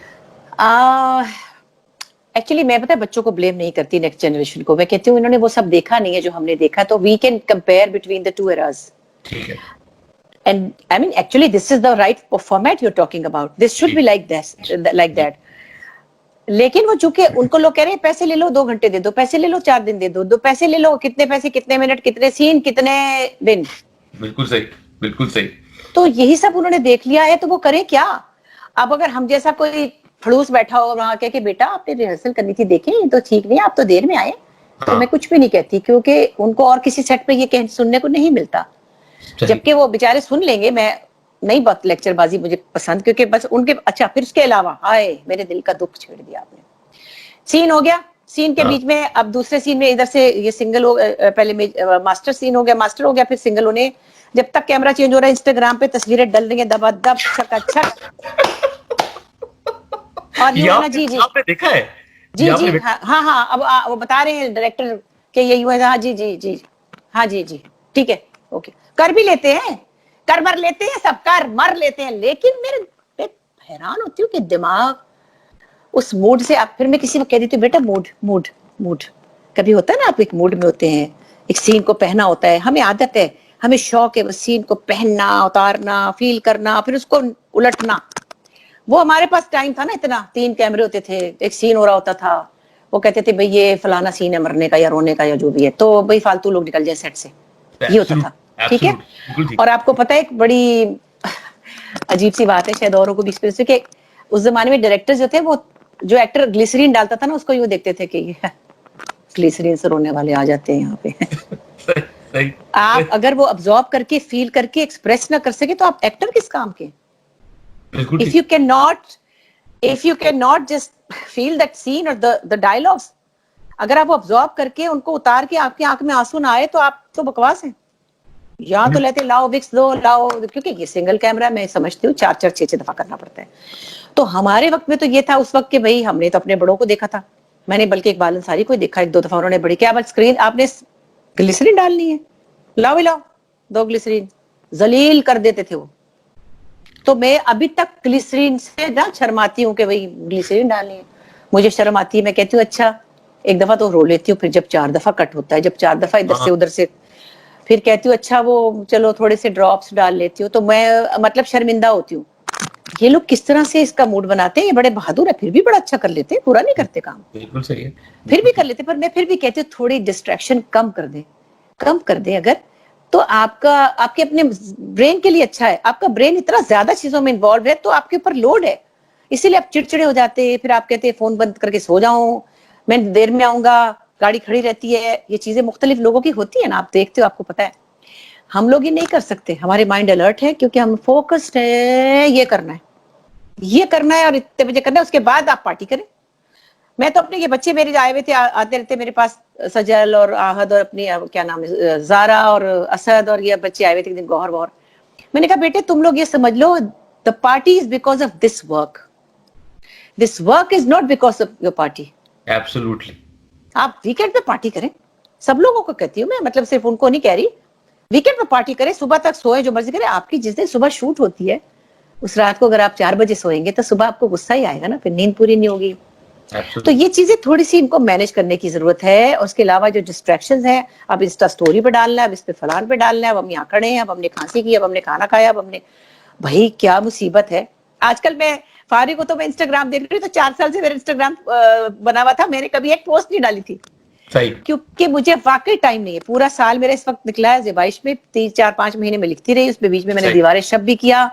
Speaker 2: ایکچولی میں پتہ ہے بچوں کو بلیم نہیں کرتی, نیکسٹ جنریشن کو. میں کہتی ہوں انہوں نے وہ سب دیکھا نہیں ہے جو ہم نے دیکھا, تو we can compare between the 2 eras.
Speaker 1: ٹھیک ہے.
Speaker 2: And I mean, actually, this is the right format you're talking about. This should be like this, like that. لیکن وہ چونکہ ان کو لوگ کہہ رہے ہیں پیسے لے لو, 2 گھنٹے دے دو, پیسے لے لو 4 دن دے دو, 2 پیسے لے لو, کتنے پیسے, کتنے منٹ, کتنے سین, کتنے دن.
Speaker 1: بالکل صحیح, بالکل صحیح.
Speaker 2: تو یہی سب انہوں نے دیکھ لیا ہے, تو وہ کریں کیا. اب اگر ہم جیسا کوئی خڑوس بیٹھا ہو وہاں کہ بیٹا آپ نے ریہرسل کرنی تھی, دیکھیں یہ تو ٹھیک نہیں, آپ تو دیر میں آئے, تو میں کچھ بھی نہیں کہتی, کیونکہ ان کو اور کسی سیٹ پہ یہ سننے کو نہیں ملتا. جبکہ وہ بیچارے سن لیں گے. میں نہیں بات لیکچر بازی مجھے پسند, کیونکہ بس ان کے اچھا. پھر اس کے علاوہ ہائے میرے دل کا دکھ چھیڑ دیا آپ نے. سین ہو گیا, سین کے بیچ میں اب دوسرے سین میں ادھر سے یہ سنگل ہو, پہلے ماسٹر سین ہو گیا, ماسٹر ہو گیا, پھر سنگل ہونے. جب تک کیمرہ چینج ہو رہا ہے, انسٹاگرام پہ تصویریں ڈل رہی ہیں دبا دب, چھکا چھک, اور یوں ہے نا, جی جی
Speaker 1: آپ نے دیکھا ہے,
Speaker 2: جی جی, ہاں اب وہ بتا رہے ہیں ڈائریکٹر کہ یہ یوں ہے, ہاں جی جی جی, ہاں جی جی ٹھیک ہے, اوکے. کر بھی لیتے ہیں, کر مر لیتے ہیں, سب کر مر لیتے ہیں, لیکن میرے حیران ہوتی ہوں کہ دماغ اس موڈ سے. آپ پھر میں کسی کو کہہ دیتی ہوں بیٹا موڈ کبھی ہوتا ہے نا, آپ ایک موڈ میں ہوتے ہیں, ایک سین کو پہنا ہوتا ہے, ہمیں عادت ہے, ہمیں شوق ہے وہ سین کو پہننا, اتارنا, فیل کرنا, پھر اس کو الٹنا. وہ ہمارے پاس ٹائم تھا نا اتنا, 3 کیمرے ہوتے تھے, ایک سین ہو رہا ہوتا تھا, وہ کہتے تھے بھئی یہ فلانا سین ہے مرنے کا یا رونے کا یا جو بھی ہے, تو بھئی فالتو لوگ نکل جائیں سیٹ سے, یہ ہوتا تھا. ٹھیک ہے. اور آپ کو پتا ہے ایک بڑی عجیب سی بات ہے, شاید اوروں کو بھی ایکسپیرینس, کہ اس زمانے میں ڈائریکٹر جو تھے, وہ جو ایکٹر گلیسرین ڈالتا تھا نا, اس کو یوں دیکھتے تھے کہ یہ گلیسرین سے رونے والے آ جاتے ہیں یہاں پہ. آپ اگر وہ ابزارب کر کے, فیل کر کے, ایکسپریس نہ کر سکے تو آپ ایکٹر کس کام کے؟ If you cannot just feel that scene or the dialogues, اگر آپ ابزارب کر کے ان کو اتار کے آپ کی آنکھ میں آنسو نہ آئے تو آپ تو بکواس ہیں. یا تو لیتے لاؤ وکس دو لاؤ, کیونکہ یہ سنگل کیمرہ میں سمجھتی ہوں 4-4 6 دفعہ کرنا پڑتا ہے. تو ہمارے وقت میں تو یہ تھا اس وقت کہ بھائی ہم نے تو اپنے بڑوں کو دیکھا تھا, میں نے بلکہ اقبال انصاری کو دیکھا 1-2 دفعہ, انہوں نے بڑی کیا بات اسکرین آپ نے گلیسرین ڈالنی ہے, لاؤ لاؤ 2 گلیسرین, ذلیل کر دیتے تھے وہ. تو میں ابھی تک گلیسرین سے نہ شرماتی ہوں کہ وہی گلیسرین ڈالنی ہے, مجھے شرم آتی ہے. میں کہتی ہوں اچھا ایک دفعہ تو رو لیتی ہوں, پھر جب 4 دفعہ کٹ ہوتا ہے, جب 4 دفعہ ادھر سے ادھر سے, پھر کہتی ہوں اچھا وہ چلو تھوڑے سے ڈراپس ڈال لیتی ہوں. تو میں مطلب شرمندہ ہوتی ہوں. یہ لوگ کس طرح سے اس کا موڈ بناتے ہیں, یہ بڑے بہادر ہے, پھر بھی بڑا اچھا کر لیتے ہیں, پورا نہیں کرتے کام,
Speaker 1: بالکل صحیح ہے,
Speaker 2: پھر بھی کر لیتے. پر میں پھر بھی کہتی ہوں تھوڑی ڈسٹریکشن کم کر دیں اگر, تو آپ کے اپنے برین کے لیے اچھا ہے. آپ کا برین اتنا زیادہ چیزوں میں انوالو ہے تو آپ کے اوپر لوڈ ہے, اسی لیے آپ چڑچڑے ہو جاتے ہیں. پھر آپ کہتے ہیں فون بند کر کے سو جاؤں, میں دیر میں آؤں گا, گاڑی کھڑی رہتی ہے. یہ چیزیں مختلف لوگوں کی ہوتی ہیں نا, آپ دیکھتے ہو, آپ کو پتا ہے. ہم لوگ یہ نہیں کر سکتے, ہمارے مائنڈ الرٹ ہے کیونکہ ہم فوکسڈ ہے, یہ کرنا ہے اور اتنے بجے کرنا ہے, اس کے بعد آپ پارٹی کریں. میں تو اپنے یہ بچے میرے آئے ہوئے تھے, آتے رہتے میرے پاس, سجل اور آہد اور اپنی کیا نام ہے زارا اور اسد, اور یہ بچے آئے ہوئے تھے ایک دن, گوہر وہر. میں نے کہا بیٹے تم لوگ یہ سمجھ لو, the party is because of this work. This work is not because of your party.
Speaker 1: Absolutely.
Speaker 2: آپ ویکینڈ پہ پارٹی کریں, سب لوگوں کو کہتی ہوں میں, مطلب صرف ان کو نہیں کہہ رہی. ویکینڈ پہ پارٹی کریں, صبح تک سوئے جو مرضی کریں. آپ کی جس دن صبح شوٹ ہوتی ہے اس رات کو اگر آپ 4 بجے سوئیں گے تو صبح آپ کو غصہ ہی آئے گا نا, پھر نیند پوری نہیں ہوگی. تو یہ چیزیں تھوڑی سی ان کو مینج کرنے کی ضرورت ہے. اس کے علاوہ جو ڈسٹریکشنز ہیں, اب انسٹا سٹوری پہ ڈالنا ہے, اب اس پہ فلان پہ ڈالنا ہے, اب ہم یہاں کھڑے ہیں, اب ہم نے کھانسی کی, اب ہم نے کھانا کھایا, اب ہم نے, بھائی کیا مصیبت ہے. آج کل میں فارغ ہو تو میں انسٹاگرام دیکھ رہی ہوں, تو 4 سال سے میرا انسٹاگرام بنا ہوا تھا, میں نے کبھی ایک پوسٹ نہیں ڈالی تھی, کیونکہ مجھے واقعی ٹائم نہیں ہے. پورا سال میرا اس وقت نکلا ہے زیبائش میں, 3-4-5 مہینے میں لکھتی رہی, اس میں بیچ میں نے دیوار شب بھی کیا,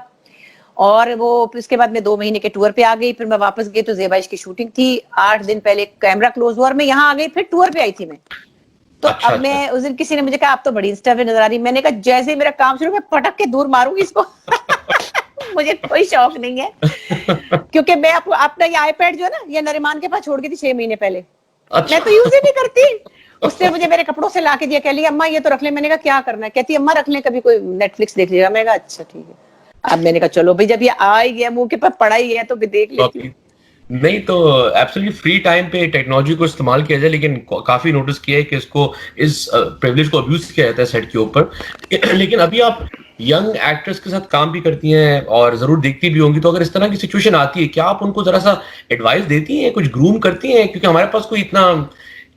Speaker 2: اور وہ اس کے بعد میں 2 مہینے کے ٹور پہ آ گئی. پھر میں واپس گئی تو زیبائش کی شوٹنگ تھی, 8 دن پہلے کیمرہ کلوز ہوا اور میں یہاں آ گئی, پھر ٹور پہ آئی تھی میں. تو اب میں اس دن کسی نے مجھے کہا آپ تو بڑی انسٹا پہ نظر آ رہی, میں نے کہا جیسے ہی میرا کام شروع, میں پٹک کے دور ماروں گی اس کو. مجھے کوئی شوق نہیں ہے, کیونکہ میں اپنا یہ آئی پیڈ جو ہے نا, یہ نریمان کے پاس چھوڑ گئی تھی 6 مہینے پہلے, میں تو یوز ہی نہیں کرتی. اس نے مجھے میرے کپڑوں سے لا کے دیا, کہہ لیا اماں یہ تو رکھ لیں. میں نے کہا کیا کرنا ہے, کہتی اماں رکھ لیں, کبھی کوئی نیٹ فلکس دیکھ لیے گا. میں نے کہا اچھا ٹھیک ہے. اب میں نے کہا چلو بھائی, جب یہ آ ہی گیا منہ کے پاس پڑا ہی ہے تو بھی دیکھ لیتی ہوں.
Speaker 1: نہیں تو ایبسلیٹلی فری ٹائم پہ ٹیکنالوجی کو استعمال کیا جائے, لیکن کافی نوٹس کیا ہے کہ اس کو, اس پریویلیج کو ابیوز کیا جاتا ہے سیٹ کے اوپر. لیکن ابھی آپ ینگ ایکٹرس کے ساتھ کام بھی کرتی ہیں اور ضرور دیکھتی بھی ہوں گی, تو اگر اس طرح کی سچویشن آتی ہے, کیا آپ ان کو ذرا سا ایڈوائز دیتی ہیں, کچھ گروم کرتی ہیں, کیونکہ ہمارے پاس کوئی اتنا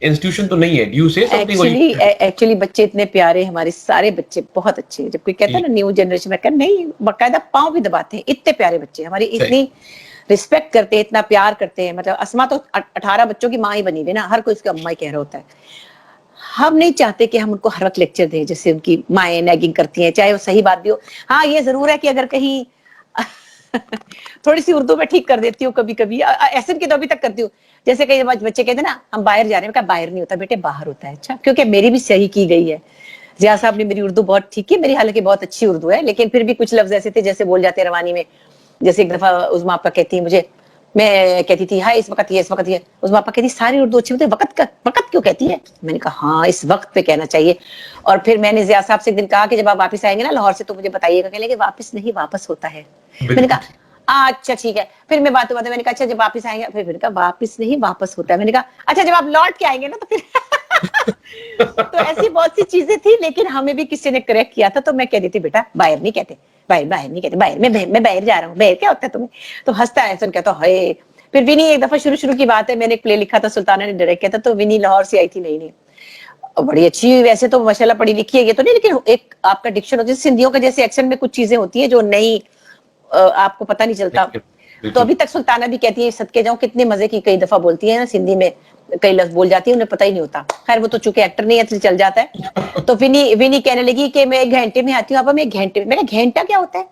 Speaker 1: انسٹیٹیوشن تو نہیں ہے. ڈو یو سے سم تھنگ؟
Speaker 2: ایکچولی بچے اتنے پیارے, ہمارے سارے بچے بہت اچھے ہیں. جب کوئی کہتا ہے نا نیو جنریشن, میں کہا نہیں, باقاعدہ پاؤں بھی دباتے ہیں, اتنے پیارے بچے ہماری, اتنی رسپیکٹ کرتے ہیں, اتنا پیار کرتے ہیں. مطلب اسما تو 18 بچوں کی ماں ہی بنی ہوئی نا, ہر کوئی اس کا اماں ہی کہہ رہا ہوتا ہے. ہم نہیں چاہتے کہ ہم ان کو ہر وقت لیکچر دیں جیسے ان کی مائیں نیگنگ کرتی ہیں, چاہے وہ صحیح بات بھی ہو. ہاں یہ ضرور ہے کہ اگر کہیں تھوڑی سی اردو میں ٹھیک کر دیتی ہوں کبھی کبھی, ایسن کی تو ابھی تک کرتی ہوں. جیسے کہ بچے کہتے ہیں نا ہم باہر جا رہے ہیں, کہا باہر نہیں ہوتا بیٹے, باہر ہوتا ہے. اچھا, کیونکہ میری بھی صحیح کی گئی ہے. ضیاء صاحب نے میری اردو بہت ٹھیک کی, میری حالانکہ بہت اچھی اردو ہے, لیکن پھر بھی کچھ لفظ ایسے تھے جیسے بول جاتے روانی میں. جیسے ایک دفعہ عظمیٰ آپا کہتی مجھے, میں کہتی تھی ہاں اس وقت یہ, اس وقت یہ, عظمیٰ آپا کہتی ساری اردو اچھی ہوتی ہے, وقت کیوں کہتی ہے. میں نے کہا ہاں اس وقت پہ کہنا چاہیے. اور پھر میں نے ضیاء صاحب سے ایک دن کہا کہ جب آپ واپس آئیں گے نا لاہور سے تو مجھے بتائیے گا. کہنے لگے واپس نہیں, واپس ہوتا ہے. میں نے کہا اچھا ٹھیک ہے. پھر میں باتوں میں نے کہا اچھا جب واپس آئیں گے, پھر کہا واپس نہیں واپس ہوتا ہے. میں نے کہا اچھا جب آپ لوٹ کے آئیں گے نا تو پھر تو ایسی بہت سی چیزیں تھی, لیکن ہمیں بھی کسی نے کریکٹ کیا تھا, تو میں کہہ دیتی بیٹا باہر نہیں کہتے, باہر نہیں کہتے, باہر میں باہر جا رہا ہوں, باہر کیا ہوتا ہے تمہیں. تو ہنستا ہے ایسا, کہتا ہے. پھر ونی ایک دفعہ شروع کی بات ہے, میں نے ایک پلے لکھا تھا, سلطانہ نے ڈائریکٹ کیا تھا, تو ونی لاہور سے آئی تھی نئی نئی, بڑی اچھی, ویسے تو ماشاءاللہ پڑھی لکھی ہے یہ تو نہیں, لیکن ایک آپ کا ڈکشن ہوتا ہے سندھیوں کا, جیسے ایکسنٹ میں کچھ چیزیں ہوتی ہیں جو نہیں آپ کو پتہ نہیں چلتا. تو ابھی تک سلطانہ بھی کہتی ہے صدقے جاؤں کتنے مزے کی کئی دفعہ بولتی ہے نا سندھی میں, کئی لفظ بول جاتی ہے انہیں پتہ ہی نہیں ہوتا. خیر وہ تو چونکہ ایکٹر نہیں ہے تو چل جاتا ہے. تو ونی کہنے لگی کہ میں 1 گھنٹے میں آتی ہوں. اب میں 1 گھنٹے میں, گھنٹہ کیا ہوتا ہے,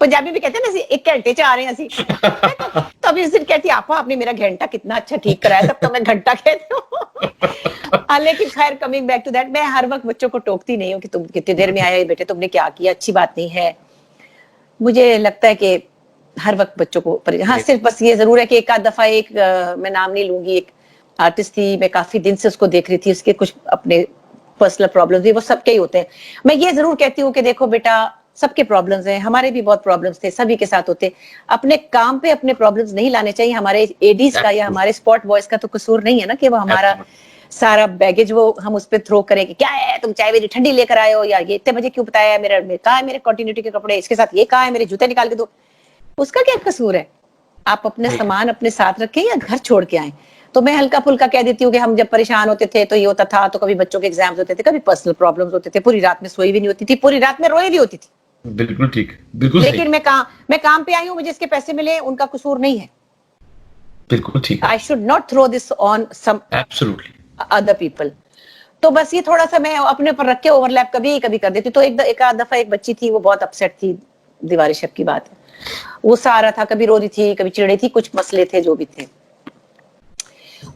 Speaker 2: پنجابی میں کہتے ہیں نا 1 گھنٹے سے آ رہے ہیں اسی. تو ابھی اس دن کہتی آپا آپ نے میرا گھنٹہ کتنا اچھا ٹھیک کرایا, تب تو میں گھنٹہ کہتی ہوں. لیکن خیر کمنگ بیک ٹو دیٹ, میں ہر وقت بچوں کو ٹوکتی نہیں ہوں کہ تم کتنی دیر میں آئے بیٹے, تم نے کیا کیا, اچھی بات نہیں ہے. مجھے لگتا ہے کہ ہر وقت بچوں کو ہاں صرف بس یہ ضرور ہے کہ ایک آدھ دفعہ ایک میں نام نہیں لوں گی, ایک آرٹسٹ تھی, میں کافی دن سے اس کو دیکھ رہی تھی, اس کے کچھ اپنے پرسنل پرابلمز بھی, وہ سب کے ہی ہوتے ہیں. میں یہ ضرور کہتی ہوں کہ دیکھو بیٹا سب کے پرابلمز ہیں, ہمارے بھی بہت پرابلمز تھے, سبھی کے ساتھ ہوتے. اپنے کام پہ اپنے پرابلمز نہیں لانے چاہیے. ہمارے ایڈیز کا یا ہمارے اسپاٹ بوائز کا تو قصور نہیں ہے نا کہ وہ ہمارا سارا بیگیج وہ ہم اس پہ تھرو کریں کہ کیا ہے تم چائے میری ٹھنڈی لے کر آئے ہو, یا یہ اتنے بجے کیوں بتایا, کہاں ہے میرے کنٹینیوٹی کے کپڑے, اس کے ساتھ یہ کہاں ہے, میرے جوتے نکال کے دو. اس کا کیا قصور ہے؟ آپ اپنے سامان اپنے ساتھ رکھیں یا گھر چھوڑ کے آئیں. تو میں ہلکا پھلکا کہہ دیتی ہوں کہ ہم جب پریشان ہوتے تھے تو یہ ہوتا تھا, تو کبھی بچوں کے ایگزامز ہوتے تھے, کبھی پرسنل پرابلمز ہوتے تھے, پوری رات میں سوئی بھی نہیں ہوتی تھی, پوری رات میں روئی بھی ہوتی تھی.
Speaker 1: بالکل ٹھیک, بالکل صحیح.
Speaker 2: لیکن میں کام پہ آئی ہوں, مجھے اس کے پیسے ملے, ان کا قصور نہیں ہے.
Speaker 1: بالکل ٹھیک ہے.
Speaker 2: I should not throw this on some other people. تو بس یہ تھوڑا سا میں اپنے پر رکھ کے اوور لیپ کبھی کبھی کر دیتی. تو ایک آدھ دفعہ ایک بچی تھی, وہ بہت اپسیٹ تھی, دیوار شب کی بات ہے, وہ سارا تھا, کبھی رو رہی تھی, کبھی چڑ رہی تھی, کچھ مسئلے تھے جو بھی تھے.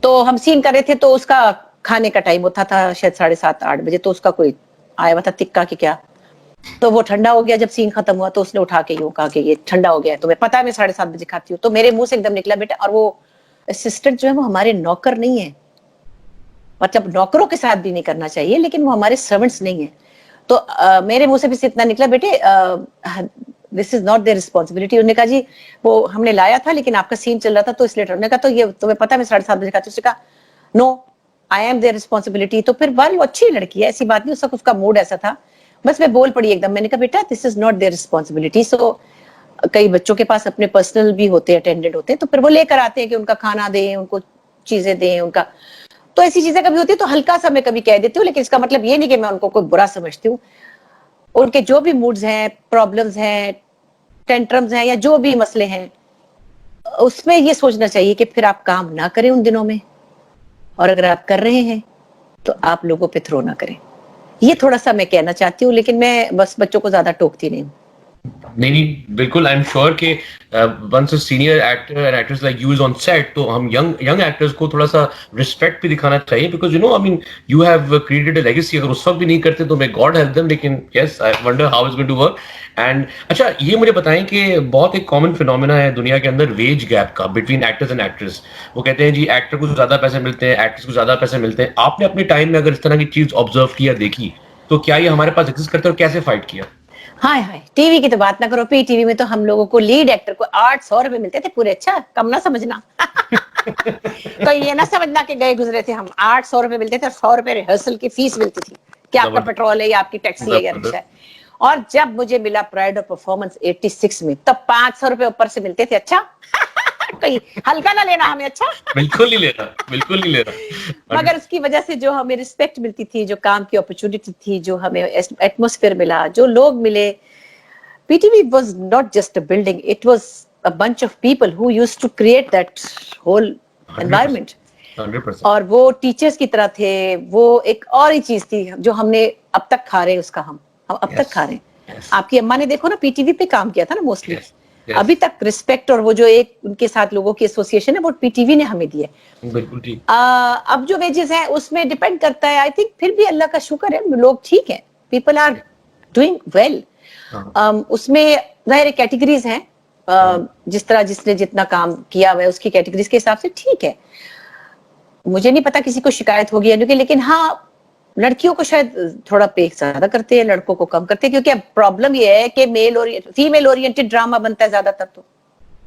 Speaker 2: تو ہم سین کر رہے تھے, تو اس کا کھانے کا ٹائم ہوتا تھا شاید 7:30-8 بجے. تو اس کا کوئی آیا ہوا تھا تکا کہ کیا, تو وہ ٹھنڈا ہو گیا. جب سین ختم ہوا تو اس نے اٹھا کے یوں کہا کہ یہ ٹھنڈا ہو گیا ہے, تمہیں پتا ہے میں 7:30 بجے کھاتی ہوں. تو میرے منہ سے ایک دم نکلا بیٹا, اور وہ اسسٹنٹ جو ہے وہ ہمارے نوکر نہیں ہے, مطلب نوکروں کے ساتھ بھی نہیں کرنا چاہیے, لیکن وہ ہمارے سرونٹس نہیں ہیں. تو میرے منہ سے بھی اتنا نکلا, بیٹے دس از ناٹ دیئر رسپانسبلٹی. انہوں نے کہا جی وہ ہم نے لایا تھا لیکن آپ کا سین چل رہا تھا تو اس لیے. نے کہا تو یہ تمہیں پتا ہے میں 7:30 بجے کھاتی ہوں. اس نے کہا نو آئی ایم دیئر رسپانسبلٹی. تو پھر بال وہ اچھی لڑکی ہے, ایسی بات نہیں, اس وقت اس کا موڈ ایسا تھا, بس میں بول پڑی ایک دم. میں نے کہا بیٹا دس از ناٹ دیئر رسپانسبلٹی. سو کئی بچوں کے پاس اپنے پرسنل بھی ہوتے ہیں, اٹینڈنٹ ہوتے ہیں, تو پھر وہ لے کر آتے ہیں کہ ان کا کھانا دیں, ان کو چیزیں دیں, ان کا. تو ایسی چیزیں کبھی ہوتی ہے تو ہلکا سا میں کبھی کہہ دیتی ہوں, لیکن اس کا مطلب یہ نہیں کہ میں ان کو کوئی برا سمجھتی ہوں. ان کے جو بھی موڈز ہیں, پرابلمز ہیں, ٹینٹرمز ہیں, یا جو بھی مسئلے ہیں, اس میں یہ سوچنا چاہیے کہ پھر آپ کام نہ کریں ان دنوں میں, اور اگر آپ کر رہے ہیں تو آپ لوگوں پہ تھرو نہ کریں. یہ تھوڑا سا میں کہنا چاہتی ہوں, لیکن میں بس بچوں کو زیادہ ٹوکتی نہیں ہوں.
Speaker 1: نہیں بالکل, آئی ایم شیور کہ once a senior actor and actress like you is on set, تو ہم ینگ ایکٹرز کو تھوڑا سا رسپیکٹ بھی دکھانا چاہیے, because you know I mean you have created a legacy. اگر اس وقت بھی نہیں کرتے تو مے گاڈ ہیلپ دیم, لیکن yes I wonder how is going to work. And اچھا یہ مجھے بتائیں کہ بہت ایک کامن فینومینا ہے دنیا کے اندر ویج گیپ کا بٹوین ایکٹرز اینڈ ایکٹریس. وہ کہتے ہیں جی ایکٹر کو زیادہ پیسے ملتے ہیں, ایکٹریس کو زیادہ پیسے ملتے ہیں. آپ نے اپنے ٹائم میں اگر اس طرح کی چیز آبزرو کیا, دیکھی, تو کیا یہ ہمارے پاس ایگزسٹ کرتے اور کیسے فائٹ کیا؟
Speaker 2: ہائے ہائے, ٹی وی کی تو بات نہ کرو. پی ٹی وی میں تو ہم لوگوں کو لیڈ ایکٹر کو 800 روپے ملتے تھے پورے. اچھا کم نہ سمجھنا, تو یہ نہ سمجھنا کہ گئے گزرے تھے ہم. 800 روپے ملتے تھے, اور 100 روپے ریہرسل کی فیس ملتی تھی کہ آپ کا پیٹرول ہے یا آپ کی ٹیکسی ہے یا رکشا ہے. اور جب مجھے ملا پرائڈ آف پرفارمنس 86 میں, تب 500 روپے اوپر سے ملتے تھے. اچھا کوئی ہلکا نہ لینا ہمیں. اچھا
Speaker 1: بالکل نہیں لینا, بالکل نہیں لینا.
Speaker 2: مگر اس کی وجہ سے جو ہمیں رسپیکٹ ملتی تھی, جو کام کی اپرچونٹی تھی, جو ہمیں ایٹماسفیئر ملا, جو لوگ ملے. P T V was not just a building, it was a bunch of people who used to create that whole environment.
Speaker 1: 100%.
Speaker 2: اور وہ ٹیچرز کی طرح تھے. وہ ایک اور ہی چیز تھی جو ہم نے اب تک کھا رہے, اس کا ہم اب تک کھا رہے ہیں. آپ کی اماں نے دیکھو نا پی ٹی وی پہ کام کیا تھا نا موسٹلی. ابھی تک رسپیکٹ اور وہ جو ایک ان کے ساتھ لوگوں کی ایسوسیشن ہے وہ پی ٹی وی نے ہمیں دی ہے.
Speaker 1: بالکل ٹھیک.
Speaker 2: اب جو ویجز ہیں اس میں ڈیپینڈ کرتا ہے. آئی تھنک پھر بھی اللہ کا شکر ہے, لوگ ٹھیک ہیں, پیپل آر ڈوئنگ ویل. اس میں ظاہر کیٹیگریز ہیں, جس طرح جس نے جتنا کام کیا ہوا ہے اس کی کیٹیگریز کے حساب سے ٹھیک ہے. مجھے نہیں پتا کسی کو شکایت ہوگی, لیکن ہاں لڑکیوں کو شاید تھوڑا پے زیادہ کرتے ہیں, لڑکوں کو کم کرتے ہیں, کیونکہ اب پرابلم یہ ہے کہ فیمیل اورینٹڈ ڈرامہ بنتا ہے زیادہ تر. تو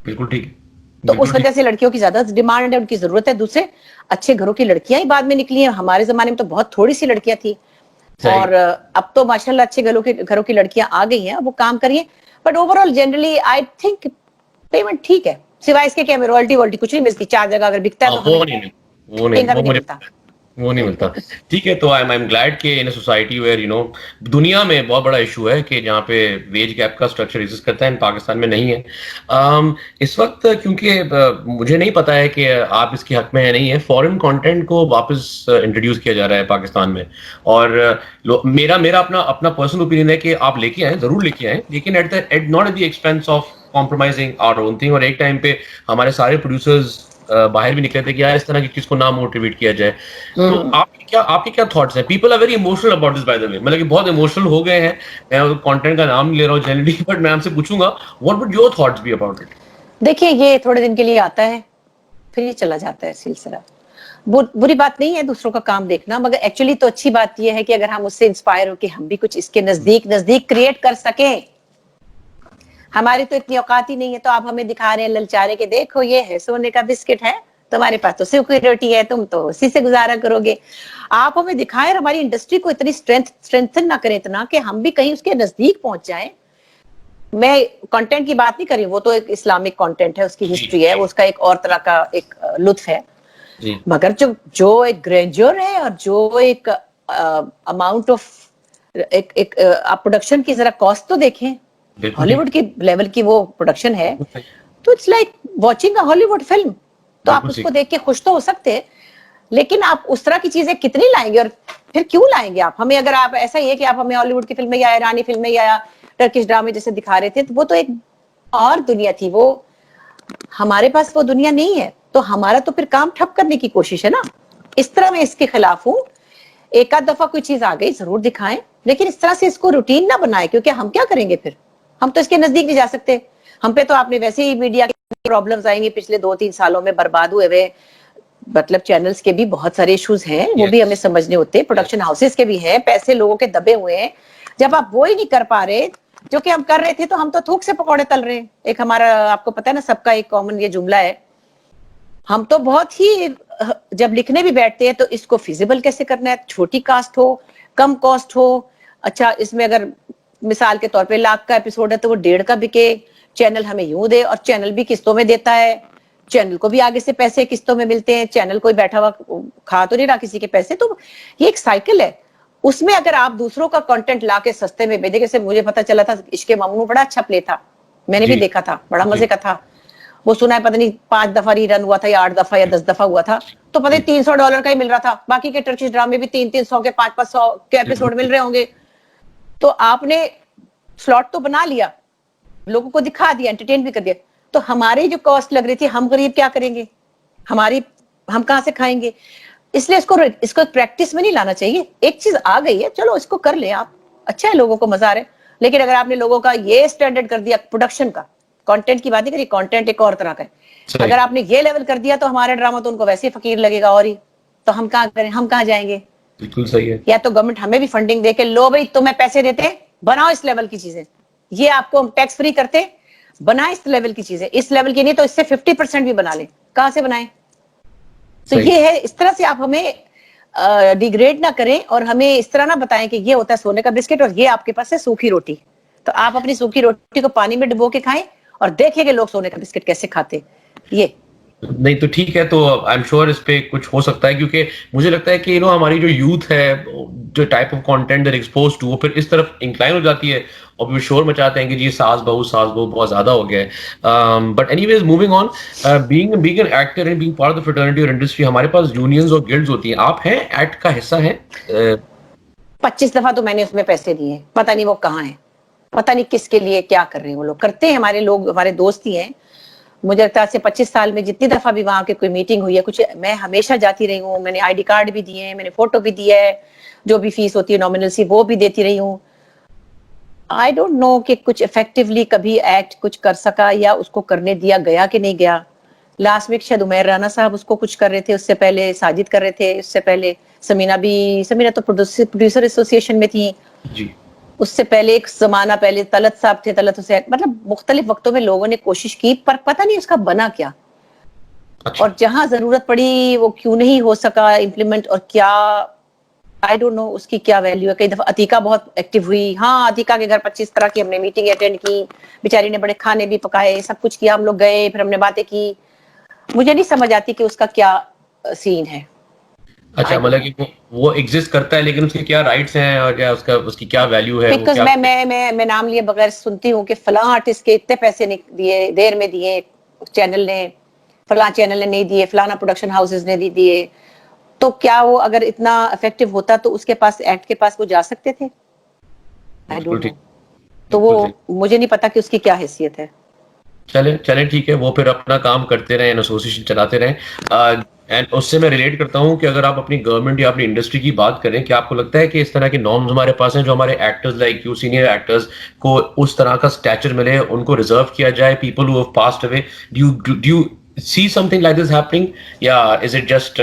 Speaker 1: بالکل ٹھیک.
Speaker 2: تو اس وجہ سے لڑکیوں کی زیادہ ڈیمانڈ ہے, ان کی ضرورت ہے. دوسرے اچھے گھروں کی لڑکیاں ہی بعد میں نکلی ہیں. ہمارے زمانے میں تو بہت تھوڑی سی لڑکیاں تھیں, اور اب تو ماشاءاللہ اچھے گھروں کی لڑکیاں آ گئی ہیں, وہ کام کریے. But over all generally I think payment ٹھیک ہے, سوائے اس کے کہ ہمیں روyalty کچھ نہیں ملتی. 4 جگہ اگر بکتا ہے تو ہمیں
Speaker 1: وہ نہیں
Speaker 2: ٹینگا بھی نہیں ملتا.
Speaker 1: وہ نہیں ملتا. ٹھیک ہے, تو آئی ایم گلیڈ کہ ان سوسائٹی ویئر دنیا میں بہت بڑا ایشو ہے کہ جہاں پہ ویج گیپ کا اسٹرکچر ایگزسٹ کرتا ہے, پاکستان میں نہیں ہے اس وقت. کیونکہ مجھے نہیں پتا ہے کہ آپ اس کے حق میں ہے نہیں ہے, فورن کانٹینٹ کو واپس انٹروڈیوس کیا جا رہا ہے پاکستان میں, اور میرا اپنا پرسنل اوپینین ہے کہ آپ لے کے آئیں, ضرور لے کے آئیں, لیکن not at the expense of compromising our own thing. اور ایک ٹائم پہ ہمارے سارے پروڈیوسرز باہر بھی نکلے تھے کہ یار اس طرح کی چیز کو نہ موٹیویٹ کیا جائے. تو آپ کے کیا تھاٹس ہیں؟ People are very emotional about this by the way, مطلب کہ بہت ایموشنل ہو گئے ہیں. میں کانٹینٹ کا نام نہیں لے رہا ہوں جنرلی, بٹ میں آپ سے پوچھوں گا what would your thoughts be about it?
Speaker 2: دیکھیے یہ تھوڑے دن کے لیے آتا ہے, پھر یہ چلا جاتا ہے سلسلہ. بری بات نہیں ہے دوسروں کا کام دیکھنا, مگر ایکچولی تو اچھی بات یہ ہے کہ اگر ہم اس سے انسپائر ہو کہ ہم بھی کچھ اس کے نزدیک کریٹ کر سکیں. ہماری تو اتنی اوقات ہی نہیں ہے, تو آپ ہمیں دکھا رہے ہیں للچارے کہ دیکھو یہ ہے سونے کا بسکٹ ہے, تمہارے پاس تو سیکورٹی ہے, تم تو اسی سے گزارا کرو گے. آپ ہمیں دکھائیں اور ہماری انڈسٹری کو اتنی اسٹرینتھن نہ کریں اتنا کہ ہم بھی کہیں اس کے نزدیک پہنچ جائیں. میں کنٹینٹ کی بات نہیں کر رہی, وہ تو ایک اسلامک کنٹینٹ ہے, اس کی ہسٹری ہے, اس کا ایک اور طرح کا ایک لطف ہے. مگر جو ایک گرینجر ہے اور جو ایک اماؤنٹ آف ایک آپ پروڈکشن کی ذرا کاسٹ تو دیکھیں, ہالی ووڈ کی لیول کی وہ پروڈکشن ہے, تو اٹس لائک واچنگ اے ہالی ووڈ فلم. تو آپ اس کو دیکھ کے خوش تو ہو سکتے, لیکن آپ اس طرح کی چیزیں کتنی لائیں گے, اور پھر کیوں لائیں گے آپ ہمیں؟ اگر آپ ایسا ہی ہے کہ آپ ہمیں ہالی ووڈ کی فلمیں یا ایرانی فلمیں یا ٹرکش ڈرامے جیسے دکھا رہے تھے, تو وہ تو ایک اور دنیا تھی, وہ ہمارے پاس وہ دنیا نہیں ہے. تو ہمارا تو پھر کام ٹھپ کرنے کی کوشش ہے نا. اس طرح میں اس کے خلاف ہوں. ایک آدھ دفعہ کوئی چیز آ گئی ضرور دکھائیں, لیکن اس طرح سے اس کو روٹین نہ بنائیں, کیونکہ ہم کیا کریں گے پھر؟ ہم تو اس کے نزدیک نہیں جا سکتے. ہم پہ تو آپ نے ویسے ہی میڈیا کی پرابلمز آئیں گی پچھلے 2-3 سالوں میں, برباد ہوئے مطلب چینلز کے بھی بہت سارے ایشوز ہیں, وہ بھی ہمیں سمجھنے ہوتے ہیں, پروڈکشن ہاؤسز کے بھی ہیں, پیسے لوگوں کے دبے ہوئے ہیں. جب آپ وہی نہیں کر پا رہے جو کہ ہم کر رہے تھے, تو ہم تو تھوک سے پکوڑے تل رہے ہیں. ایک ہمارا آپ کو پتا ہے نا, سب کا ایک کامن یہ جملہ ہے, ہم تو بہت ہی جب لکھنے بھی بیٹھتے ہیں تو اس کو فیزیبل کیسے کرنا ہے, چھوٹی کاسٹ ہو, کم کاسٹ ہو. اچھا اس میں اگر مثال کے طور پہ 1,00,000 کا ایپیسوڈ ہے تو وہ 1.5 کا بکے, چینل ہمیں یوں دے, اور چینل بھی قسطوں میں دیتا ہے, چینل کو بھی آگے سے پیسے قسطوں میں ملتے ہیں, چینل کوئی بیٹھا ہوا کھا تو نہیں رہا کسی کے پیسے. تو یہ ایک سائیکل ہے. اس میں اگر آپ دوسروں کا کنٹینٹ لا کے سستے میں بھیجیں, جیسے مجھے پتا چلا تھا عشق ممنوع بڑا اچھا پلے تھا, میں نے بھی دیکھا تھا, بڑا مزے کا تھا. وہ سنا ہے پتہ نہیں 5 دفعہ ری رن ہوا تھا یا 8 دفعہ یا 10 دفعہ ہوا تھا, تو پتہ نہیں $300 کا ہی مل رہا تھا. باقی کے ٹرکش ڈرامے بھی 300 کے 500 کے ایپیسوڈ مل رہے ہوں گے. تو آپ نے سلاٹ تو بنا لیا, لوگوں کو دکھا دیا, انٹرٹین بھی کر دیا. تو ہماری جو کاسٹ لگ رہی تھی, ہم غریب کیا کریں گے؟ ہم کہاں سے کھائیں گے؟ اس لیے اس کو پریکٹس میں نہیں لانا چاہیے. ایک چیز آ گئی ہے, چلو اس کو کر لیں آپ, اچھا ہے, لوگوں کو مزہ آ رہا ہے. لیکن اگر آپ نے لوگوں کا یہ اسٹینڈرڈ کر دیا پروڈکشن کا, کانٹینٹ کی بات نہیں کری, کانٹینٹ ایک اور طرح کا ہے, اگر آپ نے یہ لیول کر دیا تو ہمارا ڈرامہ تو ان کو ویسے ہی فقیر لگے گا, اور ہی تو ہم کہاں کریں, ہم کہاں جائیں گے؟
Speaker 1: بالکل صحیح ہے.
Speaker 2: یا تو گورنمنٹ ہمیں بھی فنڈنگ دے کے, لو بھائی تمہیں پیسے دیتے, بناؤ اس لیول کی چیزیں, یہ آپ کو ٹیکس فری کرتے, بنائیں اس لیول کی چیزیں. اس لیول کی نہیں تو اس سے 50% بھی بنا لیں, کہاں سے بنائیں؟ تو یہ ہے, اس طرح سے آپ ہمیں ڈیگریڈ نہ کریں, اور ہمیں اس طرح نہ بتائیں کہ یہ ہوتا ہے سونے کا بسکٹ اور یہ آپ کے پاس ہے سوکھی روٹی. تو آپ اپنی سوکھی روٹی کو پانی میں ڈبو کے کھائیں, اور دیکھیں کہ لوگ سونے کا بسکٹ کیسے کھاتے. یہ
Speaker 1: نہیں تو ٹھیک ہے, تو آئی ایم شیور اس پہ کچھ ہو سکتا ہے, کیونکہ مجھے لگتا ہے کہ ہماری جو یوتھ ہے, جو type of content that expose to, وہ پھر اس طرف انکلائن ہو جاتی ہے, اور پھر شور مچاتے ہیں کہ جی ساس بہو بہت زیادہ ہو گیا ہے. But anyways moving on, being an actor and being part of the fraternity اور انڈسٹری, ہمارے پاس یونینز اور گلڈز ہوتی ہیں. آپ ہیں ایکٹ کا حصہ ہیں؟
Speaker 2: 25 دفعہ تو میں نے اس میں پیسے دیے, پتہ نہیں وہ کہاں ہیں, پتہ نہیں کس کے لیے کیا کر رہے ہیں. وہ لوگ کرتے ہیں, ہمارے لوگ, ہمارے دوست ہی ہیں. مجھے لگتا ہے 25 سال میں جتنی دفعہ بھی وہاں کے کوئی میٹنگ ہوئی ہے کچھ, میں ہمیشہ جاتی رہی ہوں. میں نے ID کارڈ بھی دیے ہیں, میں نے فوٹو بھی دیا ہے, جو بھی فیس ہوتی ہے نامنل سی وہ بھی دیتی رہی ہوں. آئی ڈونٹ نو کہ کچھ افیکٹولی کبھی ایکٹ کچھ کر سکا, یا اس کو کرنے دیا گیا کہ نہیں گیا. لاسٹ ویک شاید عمیر رانا صاحب اس کو کچھ کر رہے تھے, اس سے پہلے ساجد کر رہے تھے, اس سے پہلے سمینہ تو پروڈیوسر ایسوسی ایشن میں تھی, اس سے پہلے ایک زمانہ پہلے طلعت صاحب تھے, طلعت حسین. مطلب مختلف وقتوں میں لوگوں نے کوشش کی, پر پتہ نہیں اس کا بنا کیا, اور جہاں ضرورت پڑی وہ کیوں نہیں ہو سکا امپلیمنٹ, اور کیا آئی ڈونٹ نو اس کی کیا ویلیو ہے. کئی دفعہ عتیقہ بہت ایکٹیو ہوئی, ہاں عتیقہ کے گھر 25 طرح کی ہم نے میٹنگ اٹینڈ کی, بیچاری نے بڑے کھانے بھی پکائے, سب کچھ کیا, ہم لوگ گئے, پھر ہم نے باتیں کی. مجھے نہیں سمجھ آتی کہ اس کا کیا سین ہے.
Speaker 1: اچھا مطلب کہ وہ ایگزسٹ کرتا ہے لیکن اس کے کیا رائٹس ہیں اور کیا اس کی کیا ویلیو ہے, وہ
Speaker 2: بیکاز
Speaker 1: کیا؟
Speaker 2: میں نام لیے بغیر سنتی ہوں کہ فلاں آرٹسٹ کے اتنے پیسے دیے, دیر میں دیے, چینل نے فلاں چینل نے نہیں دیے, فلانا پروڈکشن ہاؤسز نے نہیں دیے, تو کیا وہ اگر اتنا افیکٹو ہوتا تو اس کے پاس ایکٹ کے پاس وہ جا سکتے تھے؟ آئی
Speaker 1: بالکل
Speaker 2: ڈونٹ نو.
Speaker 1: ٹھیک,
Speaker 2: تو
Speaker 1: بالکل
Speaker 2: وہ
Speaker 1: ٹھیک.
Speaker 2: مجھے نہیں پتا کہ اس کی کیا حیثیت ہے.
Speaker 1: چلیں ٹھیک ہے, وہ پھر اپنا کام کرتے رہیں, ایسوسیشن چلاتے رہیں. اینڈ اس سے میں ریلیٹ کرتا ہوں کہ اگر آپ اپنی گورنمنٹ یا اپنی انڈسٹری کی بات کریں, کہ آپ کو لگتا ہے کہ اس طرح کے نارمز ہمارے پاس ہیں جو ہمارے actors like you, senior actors کو اس طرح کا اسٹیچر ملے, ان کو ریزرو کیا جائے, people who have passed away, do you see something like this happening, yeah, is it just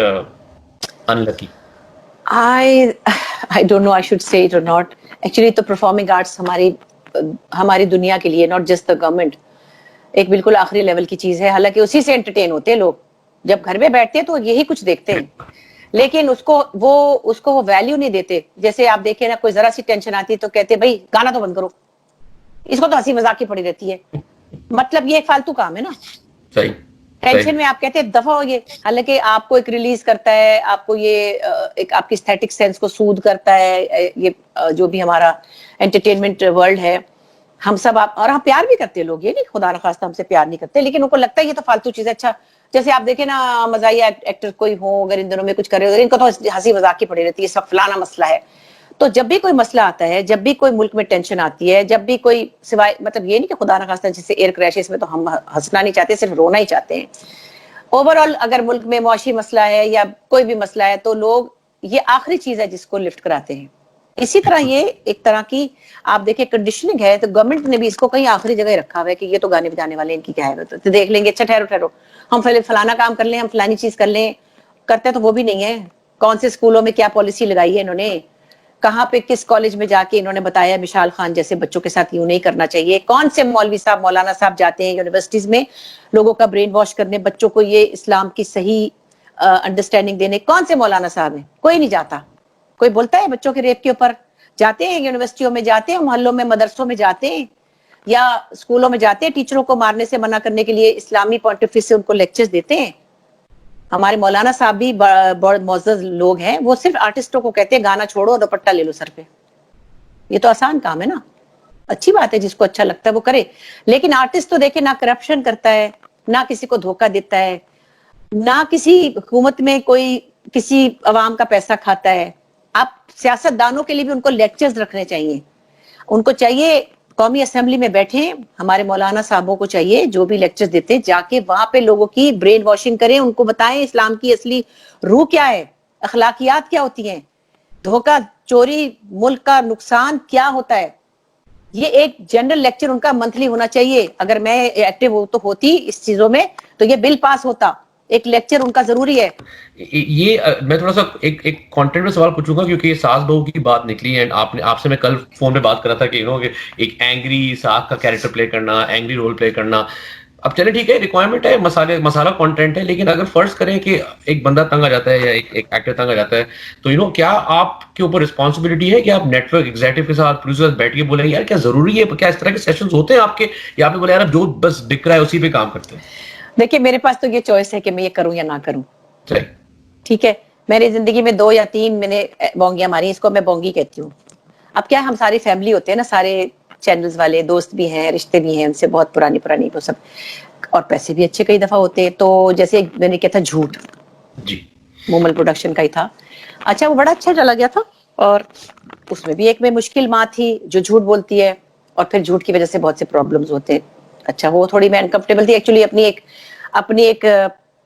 Speaker 1: unlucky?
Speaker 2: I don't know I should say it or not. Actually تو performing arts ہماری دنیا کے لیے, not just the government, ایک بالکل آخری level کی چیز ہے. حالانکہ اسی سے انٹرٹین ہوتے ہیں لوگ, جب گھر میں بیٹھتے ہیں تو یہی کچھ دیکھتے ہیں, لیکن اس کو وہ ویلیو نہیں دیتے. جیسے آپ دیکھیں نا, کوئی ذرا سی ٹینشن آتی ہے تو کہتے ہیں بھائی گانا تو بند کرو, اس کو تو ہنسی مذاق کی پڑی رہتی ہے. مطلب یہ ایک فالتو کام ہے نا.
Speaker 1: صحیح,
Speaker 2: ٹینشن میں آپ کہتے ہیں دفعہ ہو یہ, حالانکہ آپ کو ایک ریلیز کرتا ہے, آپ کو یہ ایک آپ کی استھیٹک سینس کو سود کرتا ہے, یہ جو بھی ہمارا انٹرٹینمنٹ ورلڈ ہے, ہم سب اور ہم پیار بھی کرتے ہیں لوگ, یہ نہیں خدا نخواستہ ہم سے پیار نہیں کرتے, لیکن ان کو لگتا ہے یہ تو فالتو چیز ہے. اچھا جیسے آپ دیکھیں نا, مزاحیہ ایکٹر کوئی ہو اگر ان دنوں میں کچھ کر رہے ہو, ان کو تو ہنسی مذاق کی پڑی رہتی ہے, اس وقت فلانا مسئلہ ہے. تو جب بھی کوئی مسئلہ آتا ہے, جب بھی کوئی ملک میں ٹینشن آتی ہے, جب بھی کوئی سوائے مطلب یہ نہیں کہ خدا نخواستہ جیسے ایئر کریشز میں تو ہم ہنسنا نہیں چاہتے, صرف رونا ہی چاہتے ہیں. اوور آل اگر ملک میں معاشی مسئلہ ہے یا کوئی بھی مسئلہ ہے تو لوگ یہ آخری چیز ہے جس کو لفٹ کراتے ہیں. اسی طرح یہ ایک طرح کی آپ دیکھیں کنڈیشننگ ہے, تو گورنمنٹ نے بھی اس کو کہیں آخری جگہ رکھا ہوا ہے کہ یہ تو گانے بجانے والے, ان کی کیا ہے, تو دیکھ لیں گے. اچھا ٹھہرو ہم پہلے فلانا کام کر لیں, ہم فلانی چیز کر لیں, کرتے تو وہ بھی نہیں ہے. کون سے اسکولوں میں کیا پالیسی لگائی ہے انہوں نے, کہاں پہ کس کالج میں جا کے انہوں نے بتایا مشال خان جیسے بچوں کے ساتھ یوں نہیں کرنا چاہیے, کون سے مولوی صاحب مولانا صاحب جاتے ہیں یونیورسٹیز میں لوگوں کا برین واش کرنے, بچوں کو یہ اسلام کی صحیح انڈرسٹینڈنگ دینے, کون سے مولانا صاحب ہیں؟ کوئی نہیں جاتا. کوئی بولتا ہے بچوں کے ریپ کے اوپر؟ جاتے ہیں یونیورسٹیوں میں, جاتے ہیں محلوں میں, مدرسوں میں جاتے ہیں, یا اسکولوں میں جاتے ہیں, ٹیچروں کو مارنے سے منع کرنے کے لیے اسلامی پوائنٹ آف ویو سے ان کو لیکچرز دیتے ہیں. ہمارے مولانا صاحب بھی بہت معزز لوگ ہیں, وہ صرف آرٹسٹوں کو کہتے ہیں گانا چھوڑو, دوپٹہ لے لو سر پہ. یہ تو آسان کام ہے نا, اچھی بات ہے, جس کو اچھا لگتا ہے وہ کرے. لیکن آرٹسٹ تو دیکھیں نہ کرپشن کرتا ہے, نہ کسی کو دھوکہ دیتا ہے, نہ کسی حکومت میں کوئی کسی عوام کا پیسہ کھاتا ہے. آپ سیاست دانوں کے لیے بھی ان کو لیکچرز رکھنے چاہیے. ان کو چاہیے قومی اسمبلی میں بیٹھیں, ہمارے مولانا صاحبوں کو چاہیے جو بھی لیکچر دیتے جا کے وہاں پہ لوگوں کی برین واشنگ کریں, ان کو بتائیں اسلام کی اصلی روح کیا ہے, اخلاقیات کیا ہوتی ہیں, دھوکہ چوری ملک کا نقصان کیا ہوتا ہے. یہ ایک جنرل لیکچر ان کا منتھلی ہونا چاہیے. اگر میں ایکٹیو تو ہوتی اس چیزوں میں تو یہ بل پاس ہوتا, ایک لیکچر ان کا ضروری ہے.
Speaker 1: یہ میں تھوڑا سا ایک کانٹینٹ میں سوال پوچھوں گا, کیونکہ یہ ساس بہو کی بات نکلی, اینڈ آپ سے میں کل فون پہ بات کر رہا تھا کہ ایک اینگری ساس کا کیریکٹر پلے کرنا, اینگری رول پلے کرنا. اب چلے ٹھیک ہے, ریکوائرمنٹ ہے, مسالہ کانٹینٹ ہے, لیکن اگر فرض کریں کہ ایک بندہ تنگ آ جاتا ہے یا ایک ایکٹر تنگ آ جاتا ہے, تو کیا آپ کے اوپر رسپانسبلٹی ہے کہ آپ نیٹ ورک ایگزیکٹو کے ساتھ پروڈیوسر بیٹھ کے بولیں یار کیا ضروری ہے, کیا اس طرح کے سیشنز ہوتے ہیں آپ کے, یا آپ نے بولا یار جو بس دکھ رہا ہے اسی پہ کام کرتے ہیں؟
Speaker 2: دیکھیے میرے پاس تو یہ چوائس ہے کہ میں یہ کروں یا نہ کروں.
Speaker 1: صحیح,
Speaker 2: ٹھیک ہے, میری زندگی میں 2 یا 3 میں نے بونگیاں ماری, اس کو میں بونگی کہتی ہوں. اب کیا ہم ساری فیملی ہوتے ہیں نا, سارے چینلز والے دوست بھی ہیں, رشتے بھی ہیں, ان سے بہت پرانی وہ سب, اور پیسے بھی اچھے کئی دفعہ ہوتے ہیں. تو جیسے میں نے کیا تھا جھوٹ,
Speaker 1: جی,
Speaker 2: مومل پروڈکشن کا ہی تھا. اچھا وہ بڑا اچھا چلا گیا تھا, اور اس میں بھی ایک میں مشکل ماں تھی جو جھوٹ بولتی ہے, اور پھر جھوٹ کی وجہ سے بہت سے پرابلمز ہوتے ہیں. اچھا وہ تھوڑی میں انکمفرٹیبل تھی ایکچولی, اپنی ایک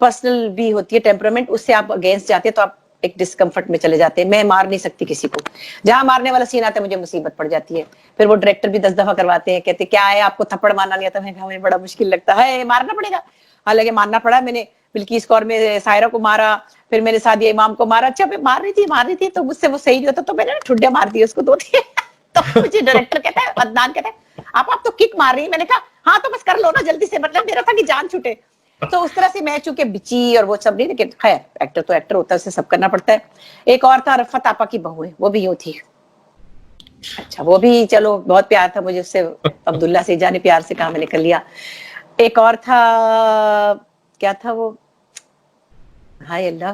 Speaker 2: پرسنل بھی ہوتی ہے ٹیمپرامنٹ, اس سے آپ اگینسٹ جاتے ہیں تو آپ ایک ڈسکمفرٹ میں چلے جاتے ہیں. میں مار نہیں سکتی کسی کو, جہاں مارنے والا سین آتا ہے مجھے مصیبت پڑ جاتی ہے. پھر وہ ڈائریکٹر بھی 10 دفعہ کرواتے ہیں, کہتے کیا ہے آپ کو تھپڑ مارنا نہیں آتا. میں کہا مجھے بڑا مشکل لگتا ہے, مارنا پڑے گا. حالانکہ مارنا پڑا, میں نے بلکیس کور میں سائرہ کو مارا, پھر میں نے سعدیہ امام کو مارا. اچھا میں مار رہی تھی تو مجھ سے وہ صحیح نہیں ہوتا, تو میں نے ٹھڈے مار دیے اس کو 2 تو مجھے ڈائریکٹر کہتا ہے, عدنان کہتا ہے آپ تو کک مار رہی ہیں. میں نے کہا ہاں تو بس کر لو نا جلدی سے, مطلب میرا تھا کہ جان چھوٹے. تو اس طرح سے میں چونکہ بچی اور وہ سب نہیں, لیکن خیر ایکٹر تو ایکٹر ہوتا ہے, اسے سب کرنا پڑتا ہے. ایک اور تھا رفت آپا کی بہو ہے, وہ بھی یوں تھی. اچھا وہ بھی چلو بہت پیار تھا مجھے اس سے, عبداللہ سے جانے پیار سے کہا میں نے کر لیا. ایک اور تھا, کیا تھا وہ, ہائے اللہ,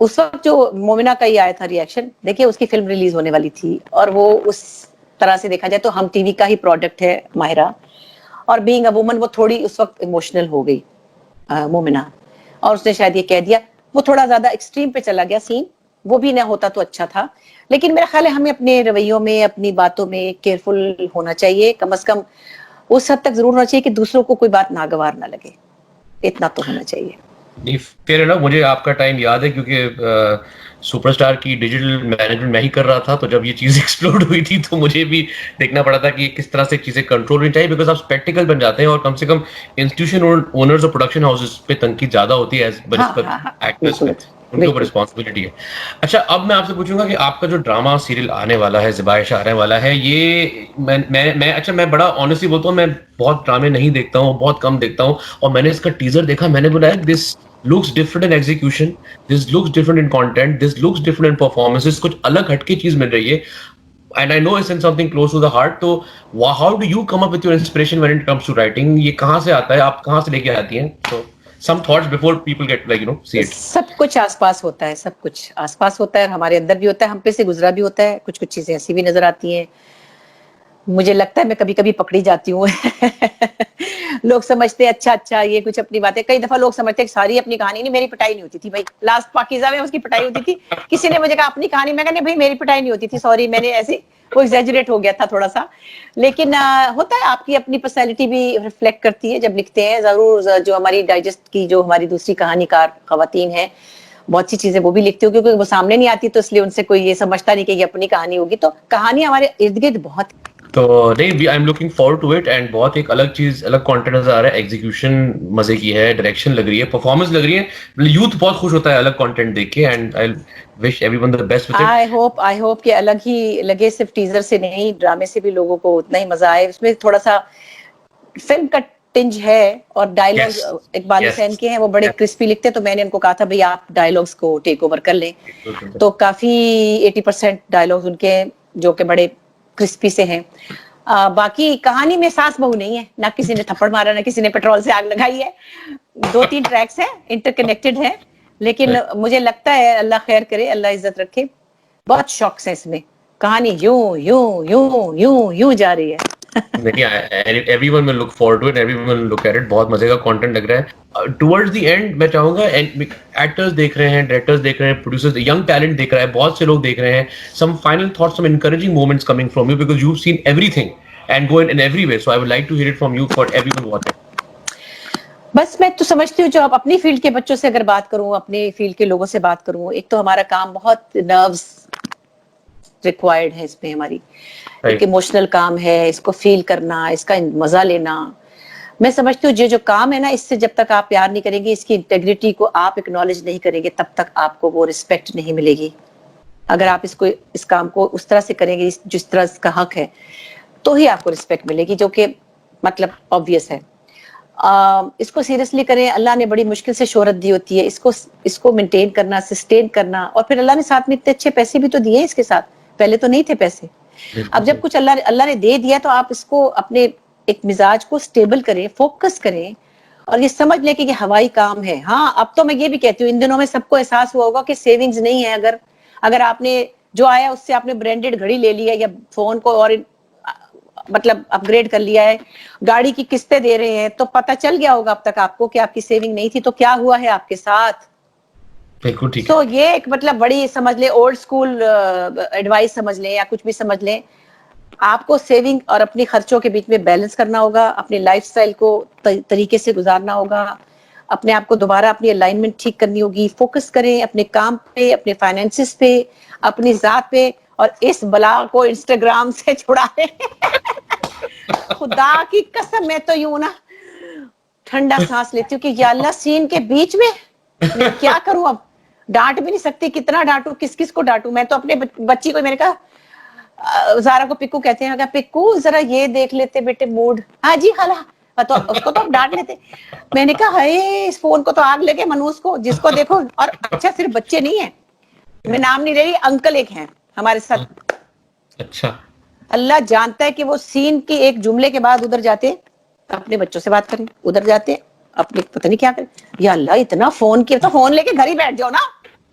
Speaker 2: اس وقت جو مومنہ کا یہ آیا تھا ریئیکشن, دیکھیے اس کی فلم ریلیز ہونے والی تھی اور وہ اس طرح سے دیکھا جائے تو ہم ٹی وی کا ہی پروڈکٹ ہے ماہرہ, اور بینگ اے وومن وہ تھوڑی اس وقت ایموشنل ہو گئی مومنہ, اور اس نے شاید یہ کہہ دیا, وہ تھوڑا زیادہ ایکسٹریم پہ چلا گیا سین, وہ بھی نہ ہوتا تو اچھا تھا. لیکن میرا خیال ہے ہمیں اپنے رویوں میں اپنی باتوں میں کیئرفل ہونا چاہیے, کم از کم اس حد تک ضرور ہونا چاہیے کہ دوسروں کو کوئی بات ناگوار نہ لگے, اتنا تو ہونا چاہیے.
Speaker 1: نہیں فیئر انف, مجھے آپ کا ٹائم یاد ہے کیونکہ سپر اسٹار کی ڈیجیٹل مینجمنٹ میں ہی کر رہا تھا, تو جب یہ چیز ایکسپلوڈ ہوئی تھی تو مجھے بھی دیکھنا پڑا تھا کہ کس طرح سے چیزیں کنٹرول ہونی چاہیے, بیکاز آپ اسپیکٹیکل بن جاتے ہیں اور کم سے کم انسٹیٹیوشن اونرز اور پروڈکشن ہاؤسز پہ تنقید زیادہ ہوتی ہے ایز بنسبت ایکٹرس پہ, ان کے اوپر رسپانسبلٹی ہے. اچھا اب میں آپ سے پوچھوں گا کہ آپ کا جو ڈرامہ سیریل آنے والا ہے, ذبائش آنے والا ہے, یہ میں بڑا آنیسٹلی بولتا ہوں, میں بہت ڈرامے نہیں دیکھتا ہوں, بہت کم دیکھتا ہوں, اور میں نے اس کا ٹیزر دیکھا, میں نے بولا دس looks different in execution, this looks different in content, this looks different in performances, کچھ الگ ہٹ کے چیز مل رہی ہے, and I know it's in something close to the heart. تو how do you come up with your inspiration when it comes to writing? یہ کہاں سے آتا ہے, آپ کہاں سے لے کے آتی ہیں؟ So some thoughts before people get like see it.
Speaker 2: سب کچھ آس پاس ہوتا ہے, سب کچھ آس پاس ہوتا ہے, ہمارے اندر بھی ہوتا ہے, ہم پہ سے گزرا بھی ہوتا ہے, کچھ چیزیں ایسی بھی نظر آتی ہیں, مجھے لگتا ہے میں کبھی کبھی پکڑی جاتی ہوں. لوگ سمجھتے ہیں اچھا یہ کچھ اپنی باتیں, کئی دفعہ لوگ سمجھتے ہیں کہ ساری اپنی کہانی, نہیں میری پٹائی نہیں ہوتی تھی بھائی, لاسٹ پاکیزہ میں اس کی پٹائی ہوتی تھی, کسی نے مجھے کہا اپنی کہانی, میں کہا بھائی میری پٹائی نہیں ہوتی تھی, سوری میں نے ایسے وہ ایگزیجریٹ ہو گیا تھا تھوڑا سا. لیکن ہوتا ہے, آپ کی اپنی پرسنالٹی بھی ریفلیکٹ کرتی ہے جب لکھتے ہیں, ضرور جو ہماری ڈائجسٹ کی جو ہماری دوسری کہانی کار خواتین ہیں, بہت سی چیزیں وہ بھی لکھتی ہوں, کیونکہ وہ سامنے نہیں آتی تو اس لیے ان سے کوئی یہ سمجھتا نہیں کہ یہ اپنی کہانی ہوگی. تو کہانی ہمارے ارد گرد بہت,
Speaker 1: تو نہیں I am looking forward to it, and بہت ایک الگ چیز, الگ کانٹینٹ نظر آ رہا ہے, ایگزیکیوشن مزے کی ہے, ڈائریکشن لگ رہی ہے, پرفارمنس لگ رہی ہے, یوتھ بہت خوش ہوتا ہے الگ کانٹینٹ دیکھ کے, and I wish every one the best with it.
Speaker 2: I hope کہ الگ ہی لگے, صرف ٹیزر سے نہیں, ڈرامے سے بھی لوگوں کو اتنا ہی مزہ آئے. اس میں تھوڑا سا فلم کا ٹنج ہے, اور ڈائلاگ اقبال حسین کے ہیں, وہ بڑے کرسپی لکھتے ہیں, تو میں نے ان کو کہا تھا بھئی آپ ڈائلاگس کو ٹیک اوور کر لیں, تو کافی 80% ڈائلاگز ان کے جو کہ بڑے کرسپی سے ہیں. باقی کہانی میں ساس بہو نہیں ہے, نہ کسی نے تھپڑ مارا, نہ کسی نے پیٹرول سے آگ لگائی ہے, 2-3 ٹریکس ہیں, انٹر کنیکٹڈ ہیں, لیکن مجھے لگتا ہے اللہ خیر کرے, اللہ عزت رکھے, بہت شوق سے اس میں کہانی یوں یوں یوں یوں یوں جا رہی ہے.
Speaker 1: Everyone will look forward to it, everyone will look at it, بہت مزے کا کانٹینٹ لگ رہا ہے. ٹورڈز دی اینڈ میں چاہوں گا, ایکٹرز دیکھ رہے ہیں, ڈائریکٹرز دیکھ رہے ہیں, پروڈیوسرز, ینگ ٹیلنٹ دیکھ رہا ہے, بہت سے لوگ دیکھ رہے ہیں, some final thoughts, some encouraging moments coming from you, because you have seen everything and go in every way, so I would like to hear it from you for everyone watching.
Speaker 2: بس میں تو سمجھتی ہوں, جو آپ اپنی field کے بچوں سے اگر بات کروں, اپنے فیلڈ کے لوگوں سے بات کروں, ایک تو ہمارا کام بہت نروز ریکوائرڈ ہے, اس میں ہماری ایک ایموشنل کام ہے, اس کو فیل کرنا, اس کا مزہ لینا. میں سمجھتی ہوں جو کام ہے نا, اس سے جب تک آپ پیار نہیں کریں گے, اس کی انٹیگریٹی کو آپ اکنالج نہیں کریں گے, تب تک آپ کو وہ رسپیکٹ نہیں ملے گی. اگر آپ اس کام کو اس طرح سے کریں گے جس طرح اس کا حق ہے, تو ہی آپ کو رسپیکٹ ملے گی, جو کہ مطلب آبویس ہے. اس کو سیریسلی کریں, اللہ نے بڑی مشکل سے شہرت دی ہوتی ہے, اس کو مینٹین کرنا, سسٹین کرنا, اور پھر اللہ نے ساتھ میں اتنے اچھے پیسے بھی تو دیے ہیں اس کے ساتھ, پہلے تو نہیں تھے پیسے. اب جب کچھ اللہ نے دے دیا, تو آپ اس کو اپنے ایک مزاج کو سٹیبل کریں, فوکس کریں, اور یہ سمجھ لیں کہ یہ ہوائی کام ہے. ہاں اب تو میں یہ بھی کہتی ہوں, ان دنوں میں سب کو احساس ہوا ہوگا کہ سیونگز نہیں ہے. اگر آپ نے جو آیا اس سے آپ نے برانڈیڈ گھڑی لے لی ہے, یا فون کو اور مطلب اپ گریڈ کر لیا ہے, گاڑی کی قسطیں دے رہے ہیں, تو پتہ چل گیا ہوگا اب تک آپ کو کہ آپ کی سیونگ نہیں تھی, تو کیا ہوا ہے آپ کے ساتھ. تو یہ ایک مطلب بڑی سمجھ لیں اولڈ سکول ایڈوائس سمجھ لیں, یا کچھ بھی سمجھ لیں, آپ کو سیونگ اور اپنی خرچوں کے بیچ میں بیلنس کرنا ہوگا, اپنے لائف سٹائل کو طریقے سے گزارنا ہوگا, اپنے آپ کو دوبارہ اپنی الائنمنٹ ٹھیک کرنی ہوگی. فوکس کریں اپنے کام پہ, اپنے فائنینسز پہ, اپنی ذات پہ, اور اس بلا کو انسٹاگرام سے چھڑا لیں. خدا کی قسم, میں تو یوں نا ٹھنڈا سانس لیتی ہوں کہ یا اللہ, سین کے بیچ میں میں کیا کروں, اب ڈانٹ بھی نہیں سکتی, کتنا ڈانٹوں, کس کو ڈانٹوں. میں تو اپنے بچی کو, میں نے کہا زارا کو پکو کہتے ہیں, پکو ذرا یہ دیکھ لیتے بیٹے موڈ. ہاں جی خالہ, تو اس کو تو ڈانٹ لیتے. میں نے کہا ہائے, اس فون کو تو آگ لگے منوس کو, جس کو دیکھو. اور اچھا صرف بچے نہیں ہیں, میں نام نہیں لے رہی, انکل ایک ہیں ہمارے ساتھ.
Speaker 1: اچھا,
Speaker 2: اللہ جانتا ہے کہ وہ سین کی ایک جملے کے بعد ادھر جاتے اپنے بچوں سے بات کریں, ادھر جاتے اپنے پتہ نہیں کیا کریں. یا اللہ, اتنا فون کیا تو فون لے کے گھر ہی بیٹھ جاؤ نا,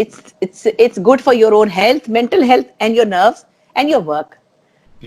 Speaker 2: it's good for your own health, mental health and your nerves and your work.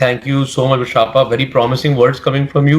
Speaker 1: Thank you so much, Shapa. Very promising words coming from you.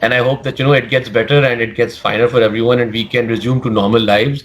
Speaker 1: And I hope that it gets better and it gets finer for everyone and we can resume to normal lives.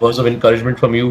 Speaker 1: words of encouragement from you.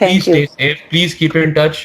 Speaker 1: Please stay safe. Please keep in touch.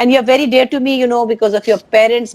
Speaker 2: And you are very dear to me, because of your parents.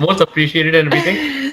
Speaker 1: most appreciated and everything.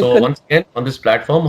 Speaker 1: So once again on this platform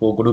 Speaker 1: go to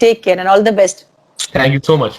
Speaker 2: Take care and all the best.
Speaker 1: Thank you so much.